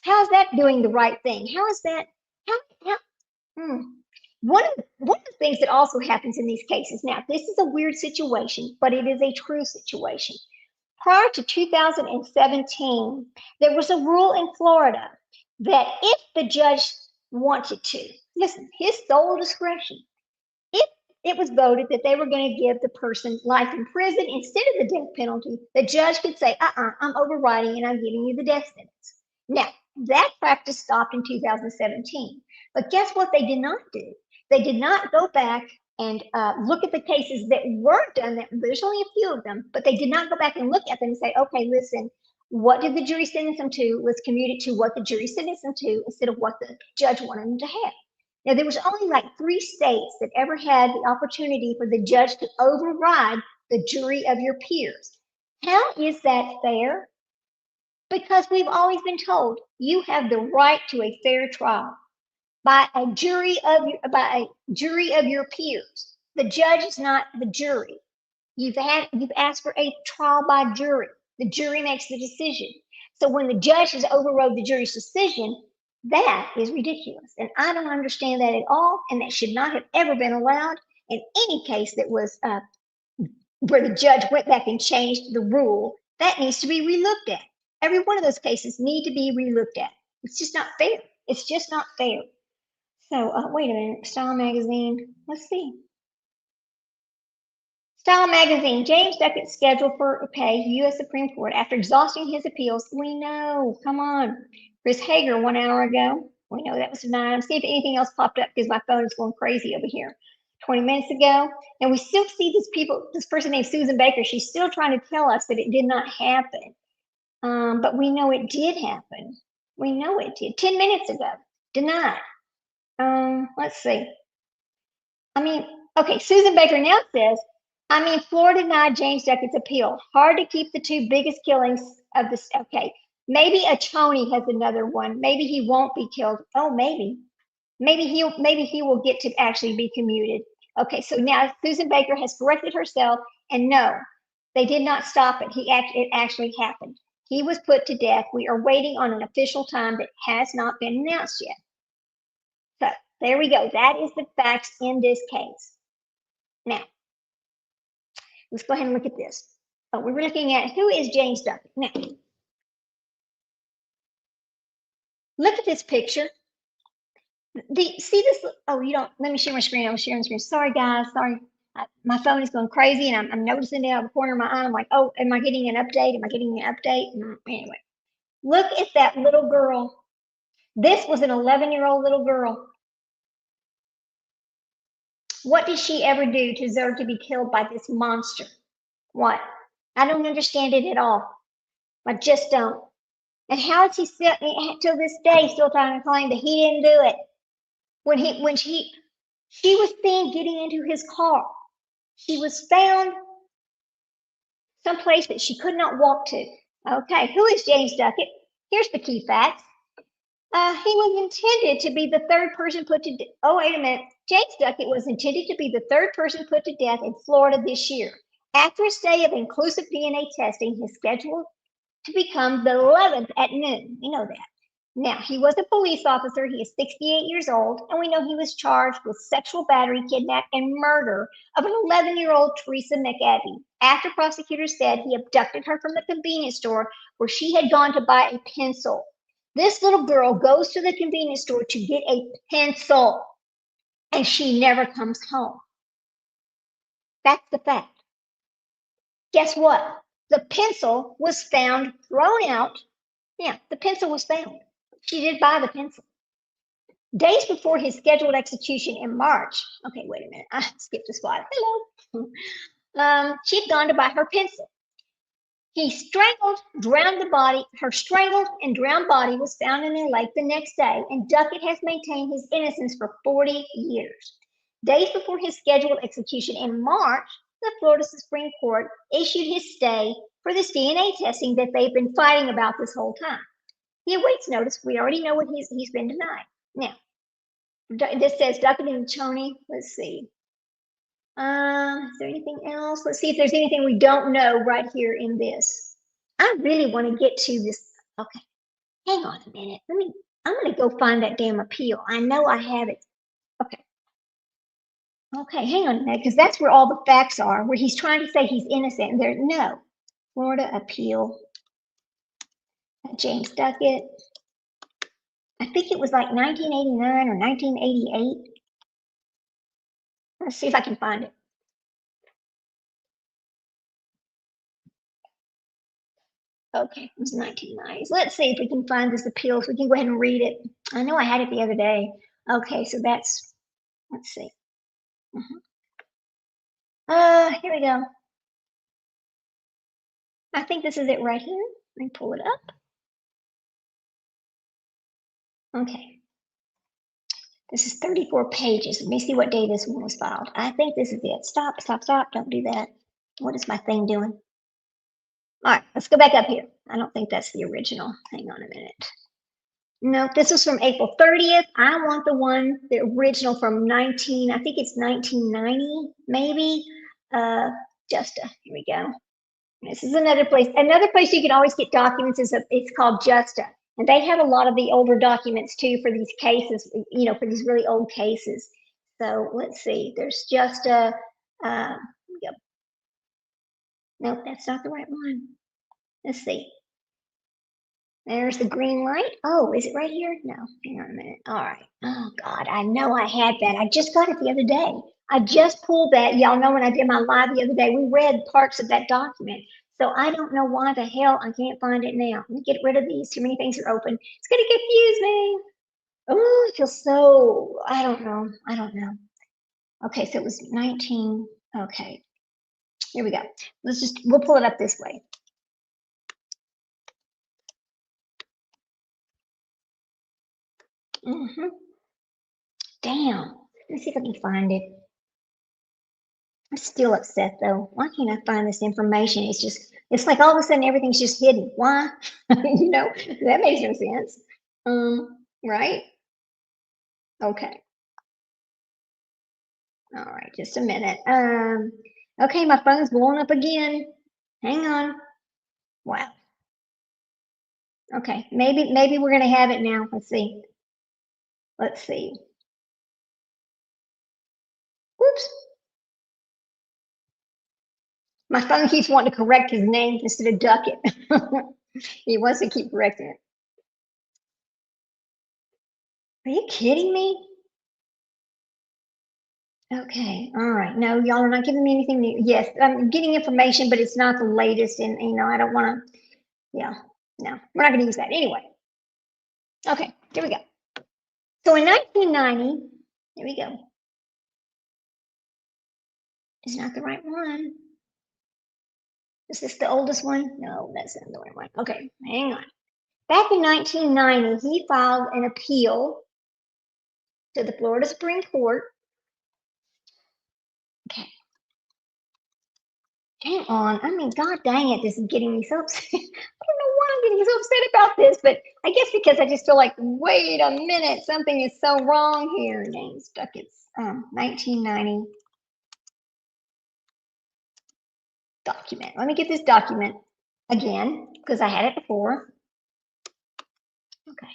How is that doing the right thing? How is that? One of the things that also happens in these cases, now this is a weird situation, but it is a true situation. Prior to 2017, there was a rule in Florida that if the judge wanted to, listen, his sole discretion, if it was voted that they were going to give the person life in prison instead of the death penalty, the judge could say, I'm overriding and I'm giving you the death sentence. Now, that practice stopped in 2017. But guess what they did not do? They did not go back and look at the cases that weren't done. There's only a few of them, but they did not go back and look at them and say, okay, listen, what did the jury sentence them to? Let's commute it to what the jury sentenced them to instead of what the judge wanted them to have. Now, there was only like 3 states that ever had the opportunity for the judge to override the jury of your peers. How is that fair? Because we've always been told you have the right to a fair trial by a jury of your peers. The judge is not the jury. You've asked for a trial by jury. The jury makes the decision. So when the judge has overrode the jury's decision, that is ridiculous. And I don't understand that at all. And that should not have ever been allowed in any case that was where the judge went back and changed the rule. That needs to be relooked at. Every one of those cases need to be relooked at. It's just not fair. It's just not fair. So wait a minute, Style Magazine, let's see. Style Magazine, James Duckett scheduled for pay, U.S. Supreme Court after exhausting his appeals. We know, come on. Chris Hager 1 hour ago. We know that was denied. I'm seeing if anything else popped up because my phone is going crazy over here. 20 minutes ago. And we still see this person named Susan Baker. She's still trying to tell us that it did not happen. But we know it did happen. We know it did. 10 minutes ago, denied. Let's see. Okay, Susan Baker now says, Florida denied James Duckett's appeal. Hard to keep the 2 biggest killings of this. Okay, maybe a Tony has another one. Maybe he won't be killed. Oh, maybe. Maybe he will get to actually be commuted. Okay, so now Susan Baker has corrected herself, and no, they did not stop it. It actually happened. He was put to death. We are waiting on an official time that has not been announced yet. So there we go. That is the facts in this case. Now, let's go ahead and look at this. Oh, we were looking at who is James Duckett. Now, look at this picture. See this? Oh, you don't. Let me share my screen. I'm sharing my screen. Sorry, guys. Sorry. My phone is going crazy, and I'm noticing it out of the corner of my eye. I'm like, oh, am I getting an update? Am I getting an update? Anyway, look at that little girl. This was an 11-year-old little girl. What did she ever do to deserve to be killed by this monster? What? I don't understand it at all. I just don't. And how is he still, till this day, still trying to claim that he didn't do it? When she was seen getting into his car. She was found someplace that she could not walk to. Okay, who is James Duckett? Here's the key facts. He was intended to be the 3rd person put to death. Oh, wait a minute. James Duckett was intended to be the 3rd person put to death in Florida this year. After a stay of inclusive DNA testing, he's scheduled to become the 11th at noon. You know that. Now, he was a police officer. He is 68 years old, and we know he was charged with sexual battery, kidnap, and murder of an 11-year-old Teresa McAbee. After prosecutors said he abducted her from the convenience store where she had gone to buy a pencil. This little girl goes to the convenience store to get a pencil, and she never comes home. That's the fact. Guess what? The pencil was found thrown out. Yeah, the pencil was found. She did buy the pencil. Days before his scheduled execution in March, okay, wait a minute, I skipped a spot. Hello. She'd gone to buy her pencil. He strangled, drowned the body. Her strangled and drowned body was found in a lake the next day, and Duckett has maintained his innocence for 40 years. Days before his scheduled execution in March, the Florida Supreme Court issued his stay for this DNA testing that they've been fighting about this whole time. He awaits notice. We already know what he's been denied. Now, this says Duckett and Tony. Let's see. Is there anything else? Let's see if there's anything we don't know right here in this. I really want to get to this. Okay, hang on a minute. I'm going to go find that damn appeal. I know I have it. Okay. Okay, hang on a minute, because that's where all the facts are, where he's trying to say he's innocent. And there, no. Florida appeal. James Duckett. I think it was like 1989 or 1988. Let's see if I can find it. Okay, it was 1990s. Let's see if we can find this appeal. If we can go ahead and read it. I know I had it the other day. Okay, so that's, let's see. Here we go. I think this is it right here. Let me pull it up. Okay. This is 34 pages. Let me see what day this one was filed. I think this is it. Stop, stop, stop. Don't do that. What is my thing doing? All right, let's go back up here. I don't think that's the original. Hang on a minute. No, this is from April 30th. I want the original from I think it's 1990, maybe. Justa, here we go. This is another place. Another place you can always get documents it's called Justa. And they have a lot of the older documents too for these cases, for these really old cases. So let's see, there's Justa. Yep. Nope, that's not the right one. Let's see. There's the green light. Oh, is it right here? No, hang on a minute. All right. Oh, God, I know I had that. I just got it the other day. I just pulled that. Y'all know when I did my live the other day, we read parts of that document. So I don't know why the hell I can't find it now. Let me get rid of these. Too many things are open. It's going to confuse me. Oh, it feels so, I don't know. Okay, so it was 19. Okay, here we go. We'll pull it up this way. Damn. Let me see if I can find it. I'm still upset though. Why can't I find this information? It's like all of a sudden everything's just hidden. Why? That makes no sense. Right? Okay. All right, just a minute. Okay, my phone's blowing up again. Hang on. Wow. Okay, maybe we're gonna have it now. Let's see. Whoops. My phone keeps wanting to correct his name instead of Duckett. He wants to keep correcting it. Are you kidding me? Okay, all right. No, y'all are not giving me anything new. Yes, I'm getting information, but it's not the latest, and I don't want to. Yeah, no, we're not going to use that anyway. Okay, here we go. So in 1990, here we go. It's not the right one. Is this the oldest one? No, that's not the right one. Okay, hang on. Back in 1990, he filed an appeal to the Florida Supreme Court. Okay. Hang on. I mean, God dang it, this is getting me so upset. I don't know why I'm getting so upset about this, but I guess because I just feel like, wait a minute, something is so wrong here. James Duckett's 1990 document. Let me get this document again, because I had it before. Okay.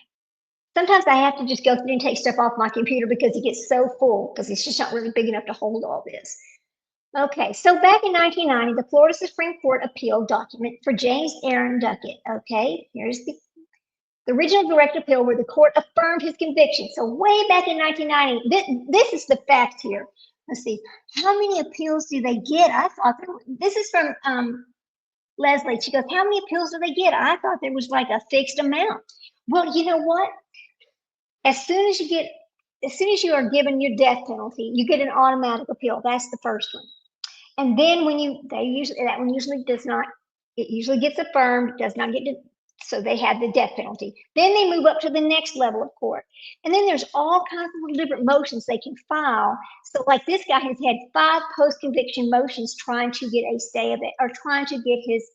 Sometimes I have to just go through and take stuff off my computer because it gets so full because it's just not really big enough to hold all this. Okay, so back in 1990, the Florida Supreme Court appeal document for James Aaron Duckett. Okay, here's the original direct appeal where the court affirmed his conviction. So way back in 1990, this is the fact here. Let's see, how many appeals do they get? I thought this is from Leslie. She goes, how many appeals do they get? I thought there was like a fixed amount. Well, you know what? As soon as you are given your death penalty, you get an automatic appeal. That's the first one. And then when that one usually does not, it usually gets affirmed, does not get to, so they have the death penalty. Then they move up to the next level of court. And then there's all kinds of different motions they can file. So like this guy has had 5 post-conviction motions trying to get a stay of it, or trying to get his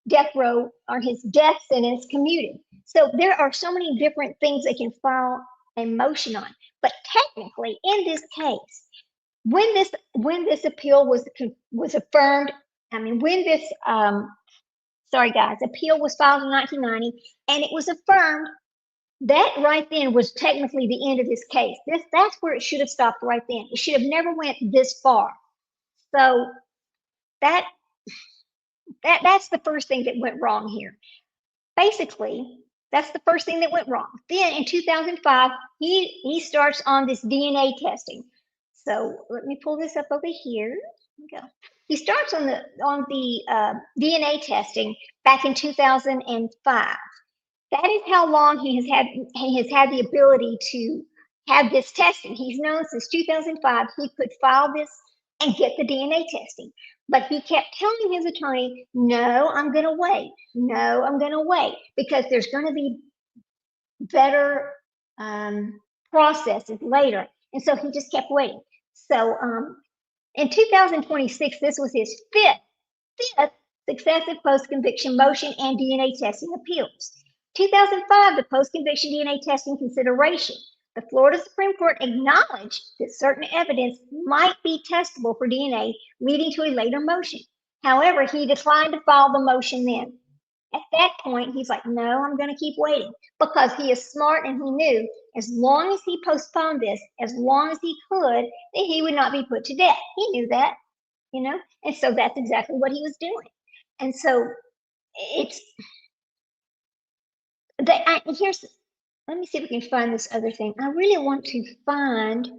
death row or his death sentence commuted. So there are so many different things they can file a motion on. But technically, in this case, when this appeal was affirmed, I mean, when this appeal was filed in 1990 and it was affirmed, that right then was technically the end of this case. That's where it should have stopped right then. It should have never went this far. So that's the first thing that went wrong here. Basically, that's the first thing that went wrong. Then in 2005, he starts on this DNA testing. So let me pull this up over here. Go. He starts on the DNA testing back in 2005. That is how long he has had the ability to have this testing. He's known since 2005 he could file this and get the DNA testing. But he kept telling his attorney, no, I'm going to wait. No, I'm going to wait because there's going to be better processes later. And so he just kept waiting. So in 2026, this was his fifth successive post-conviction motion and DNA testing appeals. 2005, the post-conviction DNA testing consideration. The Florida Supreme Court acknowledged that certain evidence might be testable for DNA, leading to a later motion. However, he declined to file the motion then. At that point, he's like, no, I'm going to keep waiting because he is smart and he knew as long as he postponed this, as long as he could, that he would not be put to death. He knew that, and so that's exactly what he was doing. And so let me see if we can find this other thing. I really want to find,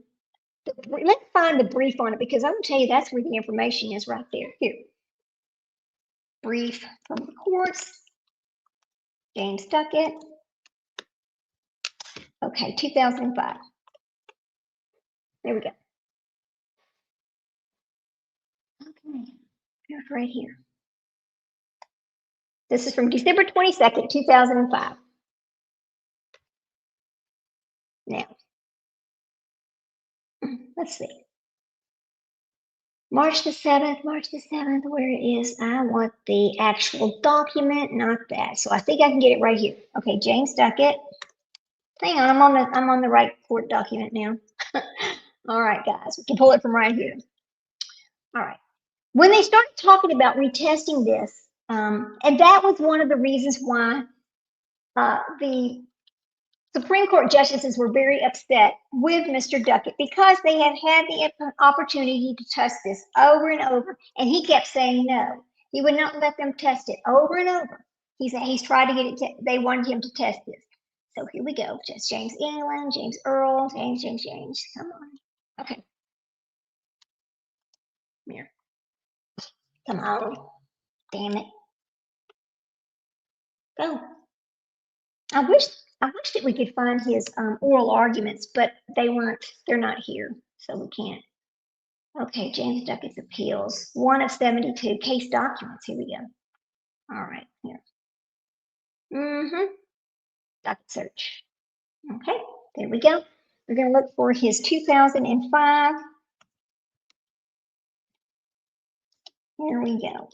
let's find the brief on it because I'm going to tell you that's where the information is right there. Here. Brief from the courts. James Duckett. Okay, 2005. There we go. Okay, here's right here. This is from December 22nd, 2005. Now, let's see. March the 7th, where it is. I want the actual document, not that. So I think I can get it right here. Okay, James Duckett. Hang on, I'm on the right court document now. All right, guys, we can pull it from right here. All right. When they started talking about retesting this, and that was one of the reasons why the Supreme Court justices were very upset with Mr. Duckett because they had had the opportunity to test this over and over, and he kept saying no. He would not let them test it over and over. He's tried to get it. They wanted him to test this. So here we go. Just James England, James Earl, James. Come on. Okay. Here. Come on. Damn it. Go. I wish that we could find his oral arguments, but they're not here, so we can't. Okay, James Duckett's appeals. 1 of 72 case documents. Here we go. All right, here. Duckett search. Okay, there we go. We're going to look for his 2005. Here we go.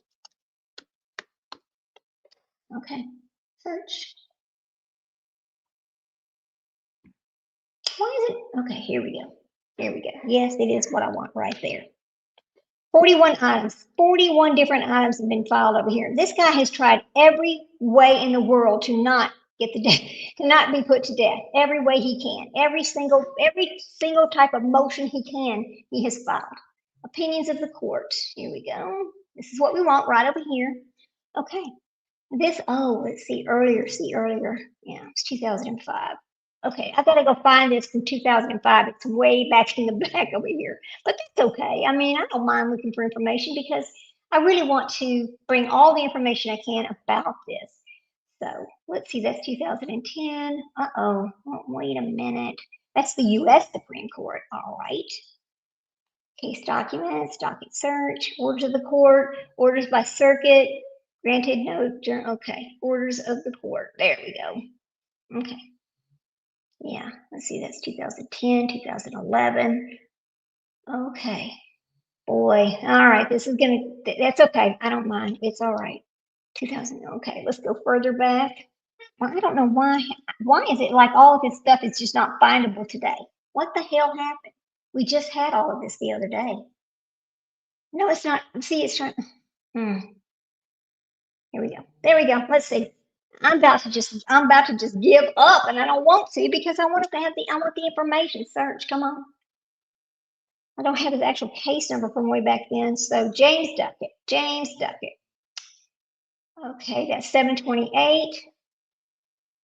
Okay, search. Why is it? Okay, here we go. There we go. Yes, it is what I want right there. 41 items. 41 different items have been filed over here. This guy has tried every way in the world to not get the death to not be put to death every way he can, every single type of motion he can. He has filed. Opinions of the court. Here we go. This is what we want right over here. Okay. This, oh, let's see earlier. Yeah, it's 2005. Okay, I gotta go find this from 2005. It's way back in the back over here, but that's okay. I mean, I don't mind looking for information because I really want to bring all the information I can about this. So let's see, that's 2010. Uh-oh, wait a minute. That's the U.S. Supreme Court. All right. Case documents, docket search, orders of the court, orders by circuit, granted no, okay, orders of the court. There we go. Okay. Yeah, let's see, that's 2010, 2011. Okay. Boy, all right, this is gonna, that's okay. I don't mind. It's all right. 2000, okay, let's go further back. Well, I don't know why is it like all of this stuff is just not findable today? What the hell happened? We just had all of this the other day. No, it's not. See, it's trying. Here we go. There we go. Let's see. I'm about to just give up, and I don't want to because I want the information. Search. Come on. I don't have his actual case number from way back then. So James Duckett. Okay, that's 728.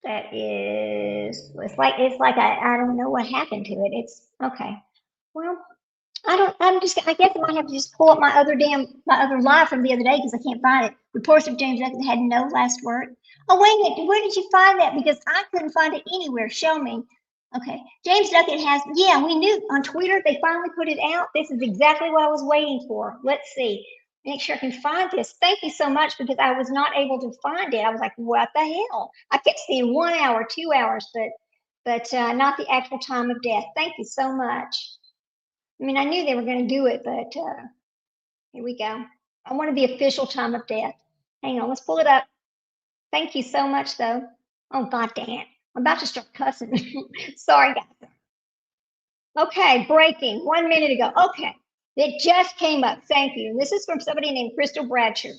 That is, it's like I don't know what happened to it. It's okay. Well, I guess I might have to just pull up my other live from the other day because I can't find it. Reports of James Duckett had no last word. Oh, wait a minute. Where did you find that? Because I couldn't find it anywhere. Show me. Okay. James Duckett has, yeah, we knew on Twitter, they finally put it out. This is exactly what I was waiting for. Let's see. Make sure I can find this. Thank you so much because I was not able to find it. I was like, what the hell? I kept seeing 1 hour, 2 hours, but not the actual time of death. Thank you so much. I mean, I knew they were going to do it, but here we go. I wanted the official time of death. Hang on, let's pull it up. Thank you so much, though. Oh, God damn it. I'm about to start cussing. Sorry, guys. Okay, breaking 1 minute ago. Okay, it just came up. Thank you. This is from somebody named Crystal Bradshaw.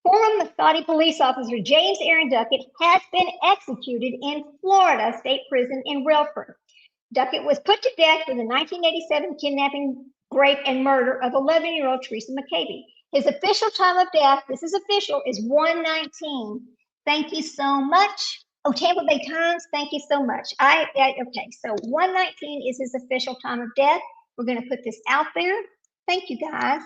Former Massaudi police officer James Aaron Duckett has been executed in Florida State Prison in Relphore. Duckett was put to death for the 1987 kidnapping, rape, and murder of 11-year-old Teresa McCabe. His official time of death, this is official, is 1:19. Thank you so much. Oh, Tampa Bay Times, thank you so much. Okay, so 1:19 is his official time of death. We're going to put this out there. Thank you, guys.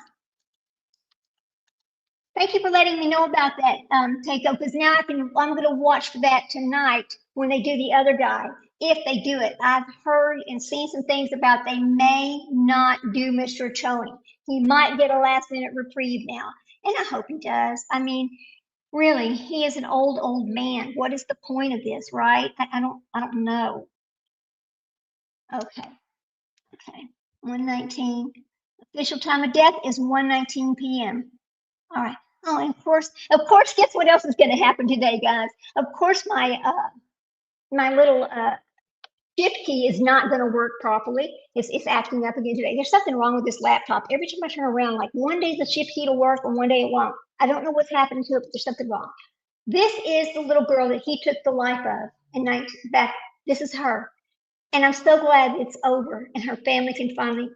Thank you for letting me know about that, Takeo, because now I'm going to watch for that tonight when they do the other guy. If they do it, I've heard and seen some things about they may not do Mr. Choni. He might get a last minute reprieve now, and I hope he does. I mean, really, he is an old man. What is the point of this, right? I don't know. Okay. 1:19. Official time of death is 1:19 p.m. All right. Oh, and of course, guess what else is going to happen today, guys? Of course, my little shift key is not going to work properly. It's acting up again today. There's something wrong with this laptop. Every time I turn around, like one day the shift key will work and one day it won't. I don't know what's happening to it, but there's something wrong. This is the little girl that he took the life of back. This is her. And I'm so glad it's over and her family can finally,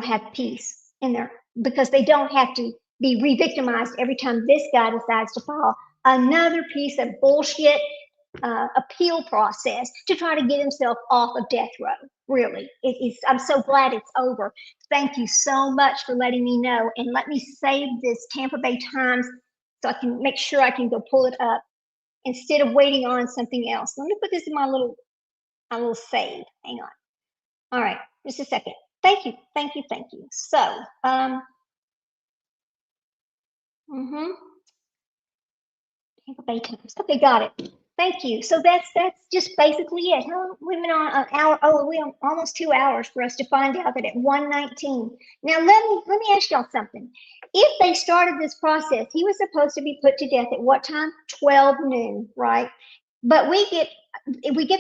have peace in there because they don't have to be re-victimized every time this guy decides to file another piece of bullshit appeal process to try to get himself off of death row. Really, I'm so glad it's over. Thank you so much for letting me know, and let me save this Tampa Bay Times so I can make sure I can go pull it up instead of waiting on something else. Let me put this in my little save. Hang on. All right, just a second. Thank you. So, Tampa Bay Times. Okay, got it. Thank you. So that's just basically it. We've been on an hour. Oh, we have almost 2 hours for us to find out that at 1:19. Now let me ask y'all something. If they started this process, he was supposed to be put to death at what time? 12 noon, right? But we get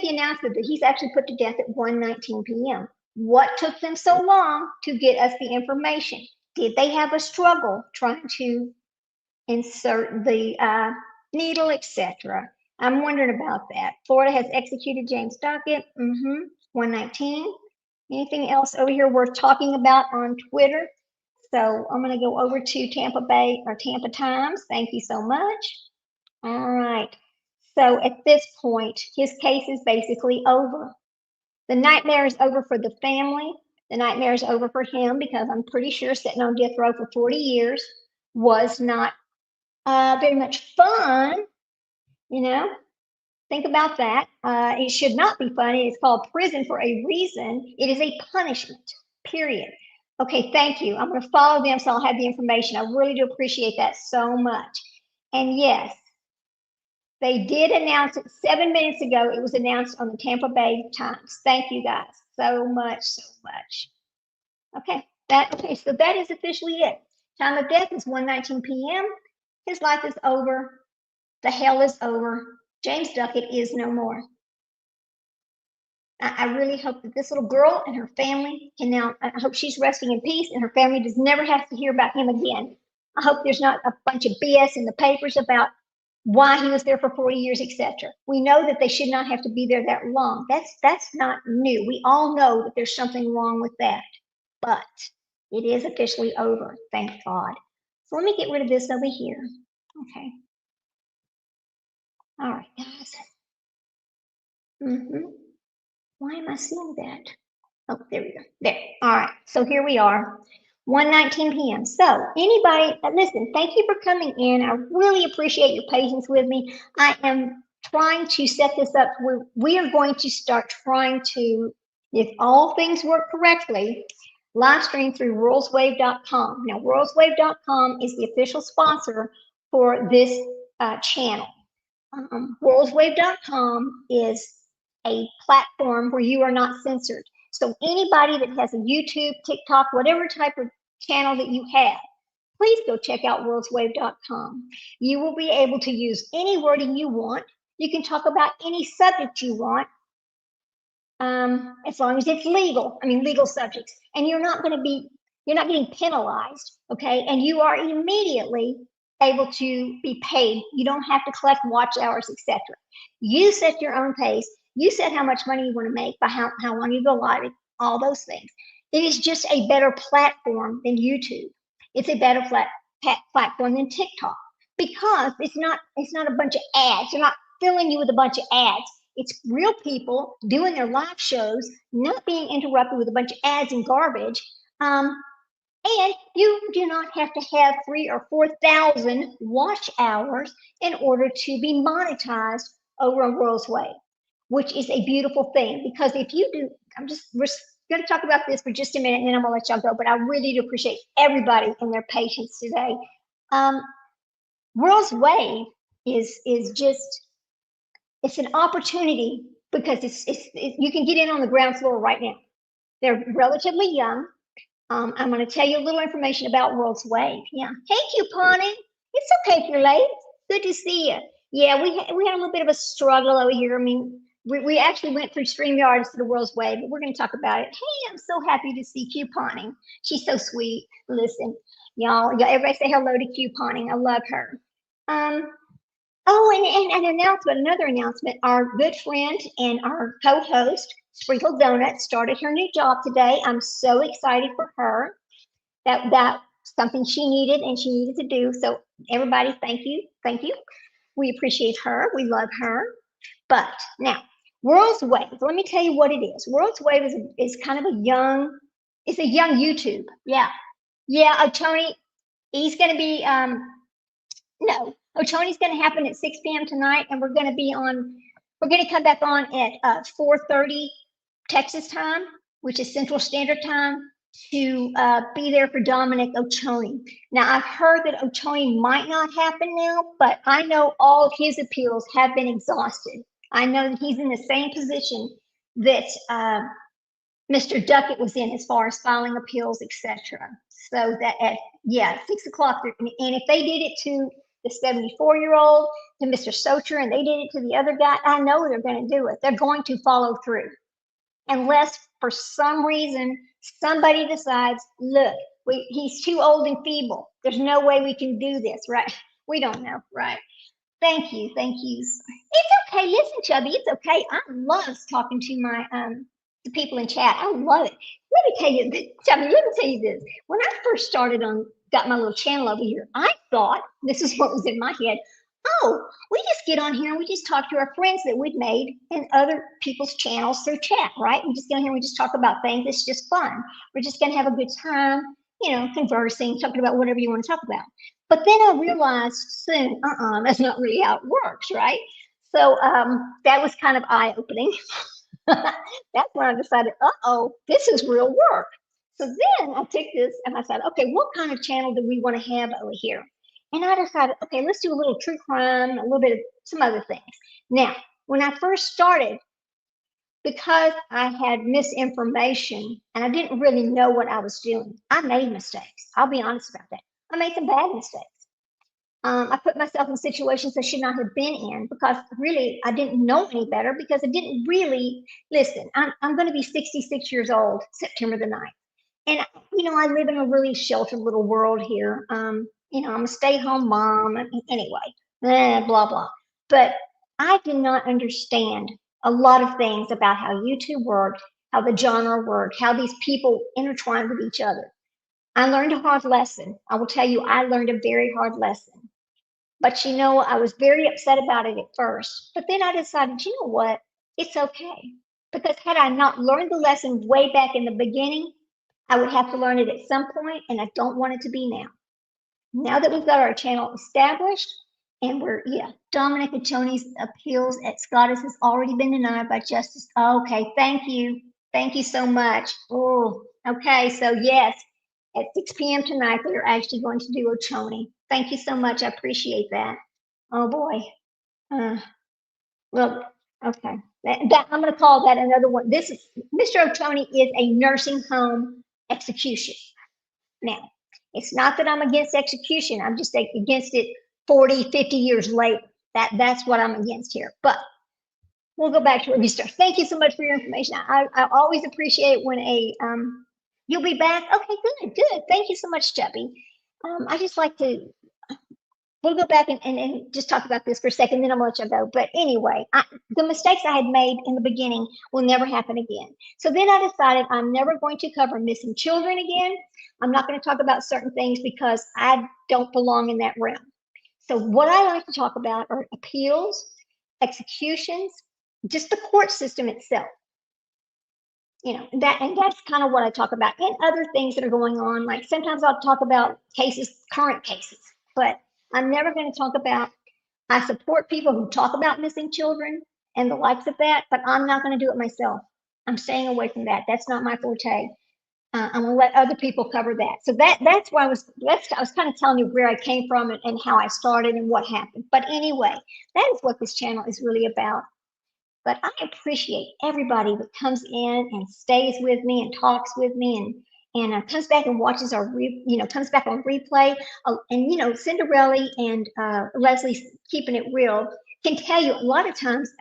the announcement that he's actually put to death at 1:19 p.m. What took them so long to get us the information? Did they have a struggle trying to insert the needle, etc.? I'm wondering about that. Florida has executed James Dockett. 119. Anything else over here worth talking about on Twitter? So I'm going to go over to Tampa Bay or Tampa Times. Thank you so much. All right. So at this point, his case is basically over. The nightmare is over for the family. The nightmare is over for him because I'm pretty sure sitting on death row for 40 years was not very much fun. You know, think about that. It should not be fun. It is called prison for a reason. It is a punishment, period. Okay, thank you. I'm going to follow them so I'll have the information. I really do appreciate that so much. And yes, they did announce it 7 minutes ago. It was announced on the Tampa Bay Times. Thank you guys so much, so much. Okay, so that is officially it. Time of death is 1:19 p.m. His life is over. The hell is over. James Duckett is no more. I really hope that this little girl and her family can now, I hope she's resting in peace and her family does never have to hear about him again. I hope there's not a bunch of BS in the papers about why he was there for 40 years, etc. We know that they should not have to be there that long. That's not new. We all know that there's something wrong with that, but it is officially over, thank God. So let me get rid of this over here. Okay. All right, guys. Why am I seeing that? Oh, there we go. There. All right. So here we are, 1:19 p.m. So anybody, listen, thank you for coming in. I really appreciate your patience with me. I am trying to set this up where we are going to start trying to, if all things work correctly, live stream through worldswave.com. Now, worldswave.com is the official sponsor for this channel. Worldswave.com is a platform where you are not censored. So anybody that has a YouTube, TikTok, whatever type of channel that you have, please go check out worldswave.com. You will be able to use any wording you want. You can talk about any subject you want, as long as it's legal. I mean, legal subjects. And you're not getting penalized, okay? And you are immediately able to be paid. You don't have to collect watch hours, etc. You set your own pace. You set how much money you want to make by how long you go live, all those things. It is just a better platform than YouTube. It's a better platform than TikTok because it's not a bunch of ads. They're not filling you with a bunch of ads. It's real people doing their live shows, not being interrupted with a bunch of ads and garbage. And you do not have to have 3,000 or 4,000 watch hours in order to be monetized over on World's Wave, which is a beautiful thing. Because if you do, we're going to talk about this for just a minute and then I'm going to let y'all go. But I really do appreciate everybody and their patience today. World's Wave is just, it's an opportunity because you can get in on the ground floor right now. They're relatively young. I'm going to tell you a little information about World's Wave. Yeah. Hey, Couponing. It's okay if you're late. Good to see you. Yeah, we had a little bit of a struggle over here. I mean, we actually went through StreamYard instead of World's Wave, but we're going to talk about it. Hey, I'm so happy to see Couponing. She's so sweet. Listen, y'all, everybody say hello to Couponing. I love her. Oh, and an announcement, another announcement. Our good friend and our co-host, Sprinkle Donut, started her new job today. I'm so excited for her. That's something she needed and she needed to do. So everybody, thank you. Thank you. We appreciate her. We love her. But now, World's Wave. Let me tell you what it is. World's Wave is kind of a young YouTube. Yeah. Yeah, Tony, he's going to be, no. Tony's going to happen at 6 p.m. tonight, and we're going to come back on at 4:30 Texas time, which is Central Standard Time, to be there for Dominic Oconee. Now, I've heard that Oconee might not happen now, but I know all of his appeals have been exhausted. I know that he's in the same position that Mr. Duckett was in as far as filing appeals, etc. So that at 6 o'clock, and if they did it to the 74-year-old, to Mr. Socher, and they did it to the other guy, I know they're going to do it. They're going to follow through. Unless for some reason somebody decides, look, he's too old and feeble. There's no way we can do this, right? We don't know, right? Thank you. Thank you. It's okay. Listen, Chubby, it's okay. I love talking to my the people in chat. I love it. Let me tell you, Chubby, let me tell you this. When I first started on got my little channel over here, I thought this is what was in my head. Oh, we just get on here and we just talk to our friends that we've made in other people's channels through chat, right? We just get on here and we just talk about things. It's just fun. We're just gonna have a good time, conversing, talking about whatever you want to talk about. But then I realized soon, that's not really how it works, right? So that was kind of eye-opening. That's when I decided, this is real work. So then I took this and I said, okay, what kind of channel do we want to have over here? And I decided, okay, let's do a little true crime, a little bit of some other things. Now, when I first started, because I had misinformation and I didn't really know what I was doing, I made mistakes. I'll be honest about that. I made some bad mistakes. I put myself in situations I should not have been in because really I didn't know any better because I didn't really listen. I'm going to be 66 years old September the 9th. And, I live in a really sheltered little world here. I'm a stay-home mom. Anyway, blah, blah. But I did not understand a lot of things about how YouTube worked, how the genre worked, how these people intertwine with each other. I learned a hard lesson. I will tell you, I learned a very hard lesson. But I was very upset about it at first. But then I decided, you know what? It's okay. Because had I not learned the lesson way back in the beginning, I would have to learn it at some point, and I don't want it to be now. Now that we've got our channel established, and Dominic and Tony's appeals at Scottus has already been denied by justice. Okay, thank you. Thank you so much. Oh, okay, so yes, at 6 p.m. tonight, they're actually going to do Oconee. Thank you so much. I appreciate that. Oh boy. Well, okay. I'm going to call that another one. This is Mr. Oconee is a nursing home execution. Now, it's not that I'm against execution. I'm just against it 40, 50 years later. That's what I'm against here. But we'll go back to where we start. Thank you so much for your information. I always appreciate when you'll be back. Okay, good. Thank you so much, Chubby. I just like to we'll go back and just talk about this for a second, then I'm gonna let you go. But anyway, the mistakes I had made in the beginning will never happen again. So then I decided I'm never going to cover missing children again. I'm not going to talk about certain things because I don't belong in that realm. So what I like to talk about are appeals, executions, just the court system itself. And that's kind of what I talk about, and other things that are going on. Like sometimes I'll talk about current cases, but I'm never going to talk about. I support people who talk about missing children and the likes of that, but I'm not going to do it myself. I'm staying away from that. That's not my forte. I'm going to let other people cover that. So that's why I was kind of telling you where I came from and how I started and what happened. But anyway, that is what this channel is really about. But I appreciate everybody that comes in and stays with me and talks with me and comes back and watches comes back on replay. And Cinderella and Leslie keeping it real can tell you a lot of times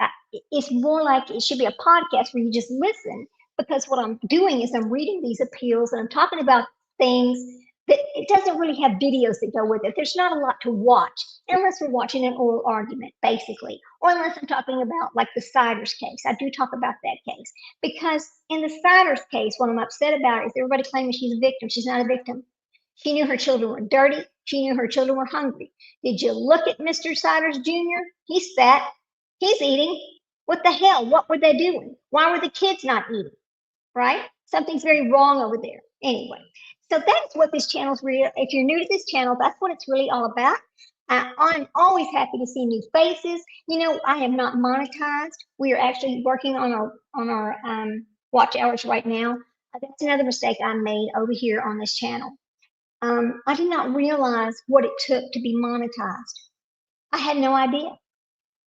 it's more like it should be a podcast where you just listen, because what I'm doing is I'm reading these appeals and I'm talking about things that it doesn't really have videos that go with it. There's not a lot to watch unless we're watching an oral argument, basically, or unless I'm talking about like the Siders case. I do talk about that case because in the Siders case, what I'm upset about is everybody claiming she's a victim. She's not a victim. She knew her children were dirty. She knew her children were hungry. Did you look at Mr. Siders Jr.? He's fat. He's eating. What the hell? What were they doing? Why were the kids not eating? Right? Something's very wrong over there. Anyway, so that's what this channel's really. If you're new to this channel, that's what it's really all about. I'm always happy to see new faces. I am not monetized. We are actually working on our watch hours right now. That's another mistake I made over here on this channel. I did not realize what it took to be monetized. I had no idea.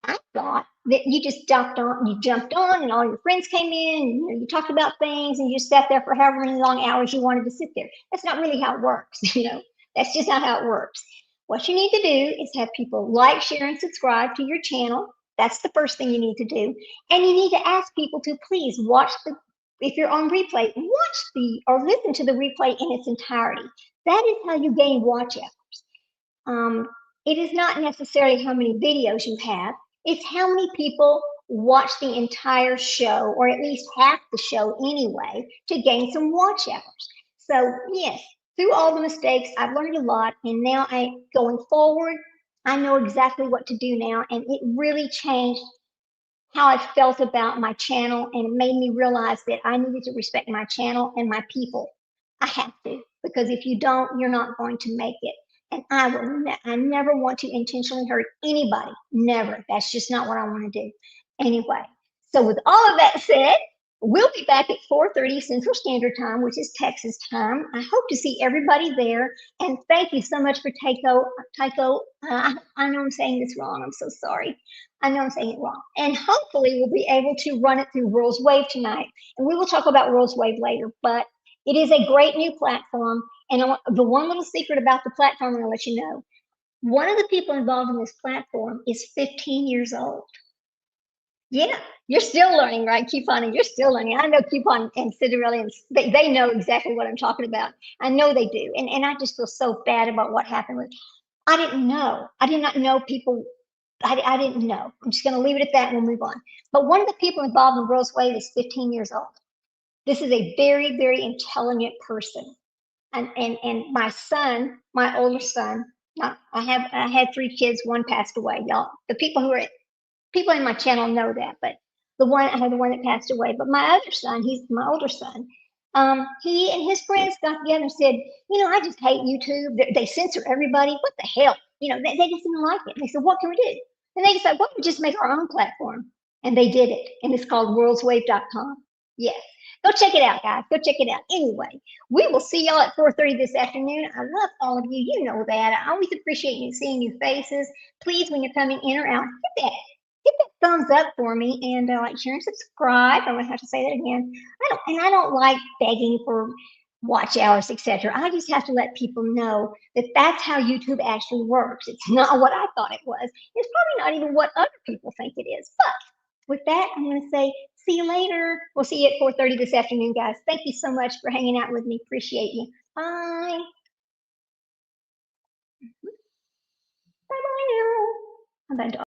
I thought that you just jumped on, and all your friends came in, and you talked about things, and you just sat there for however many long hours you wanted to sit there. That's not really how it works. That's just not how it works. What you need to do is have people like, share, and subscribe to your channel. That's the first thing you need to do. And you need to ask people to please if you're on replay, or listen to the replay in its entirety. That is how you gain watch hours. it is not necessarily how many videos you have, it's how many people watch the entire show, or at least half the show anyway, to gain some watch hours. So yes, through all the mistakes, I've learned a lot, and now going forward, I know exactly what to do now, and it really changed how I felt about my channel, and it made me realize that I needed to respect my channel and my people. I have to, because if you don't, you're not going to make it. And I never want to intentionally hurt anybody. Never. That's just not what I want to do. Anyway, so with all of that said, we'll be back at 4:30 Central Standard Time, which is Texas time. I hope to see everybody there. And thank you so much for Tycho. I know I'm saying this wrong. I'm so sorry. I know I'm saying it wrong. And hopefully we'll be able to run it through World's Wave tonight. And we will talk about World's Wave later. But it is a great new platform. And the one little secret about the platform, I'm going to let you know. One of the people involved in this platform is 15 years old. Yeah, you're still learning, right, Coupon? And you're still learning. I know Coupon and Cinderella, and they know exactly what I'm talking about. I know they do. And I just feel so bad about what happened with. I didn't know. I did not know people. I didn't know. I'm just going to leave it at that and we'll move on. But one of the people involved in World's Wave is 15 years old. This is a very, very intelligent person. And my son, my older son, I had 3 kids, one passed away, y'all. The people in my channel know that, but I had the one that passed away. But my other son, he's my older son. He and his friends got together and said, I just hate YouTube. They censor everybody. What the hell? They just didn't like it. And they said, what can we do? And they decided, why don't we just make our own platform? And they did it. And it's called worldswave.com. Yes. Go check it out, guys. Go check it out. Anyway, we will see y'all at 4:30 this afternoon. I love all of you. You know that. I always appreciate seeing new faces. Please, when you're coming in or out, hit that thumbs up for me, and like, share, and subscribe. I'm gonna have to say that again. I don't like begging for watch hours, etc. I just have to let people know that that's how YouTube actually works. It's not what I thought it was. It's probably not even what other people think it is. But with that, I'm going to say, see you later. We'll see you at 4:30 this afternoon, guys. Thank you so much for hanging out with me. Appreciate you. Bye. Bye-bye now. I'm about to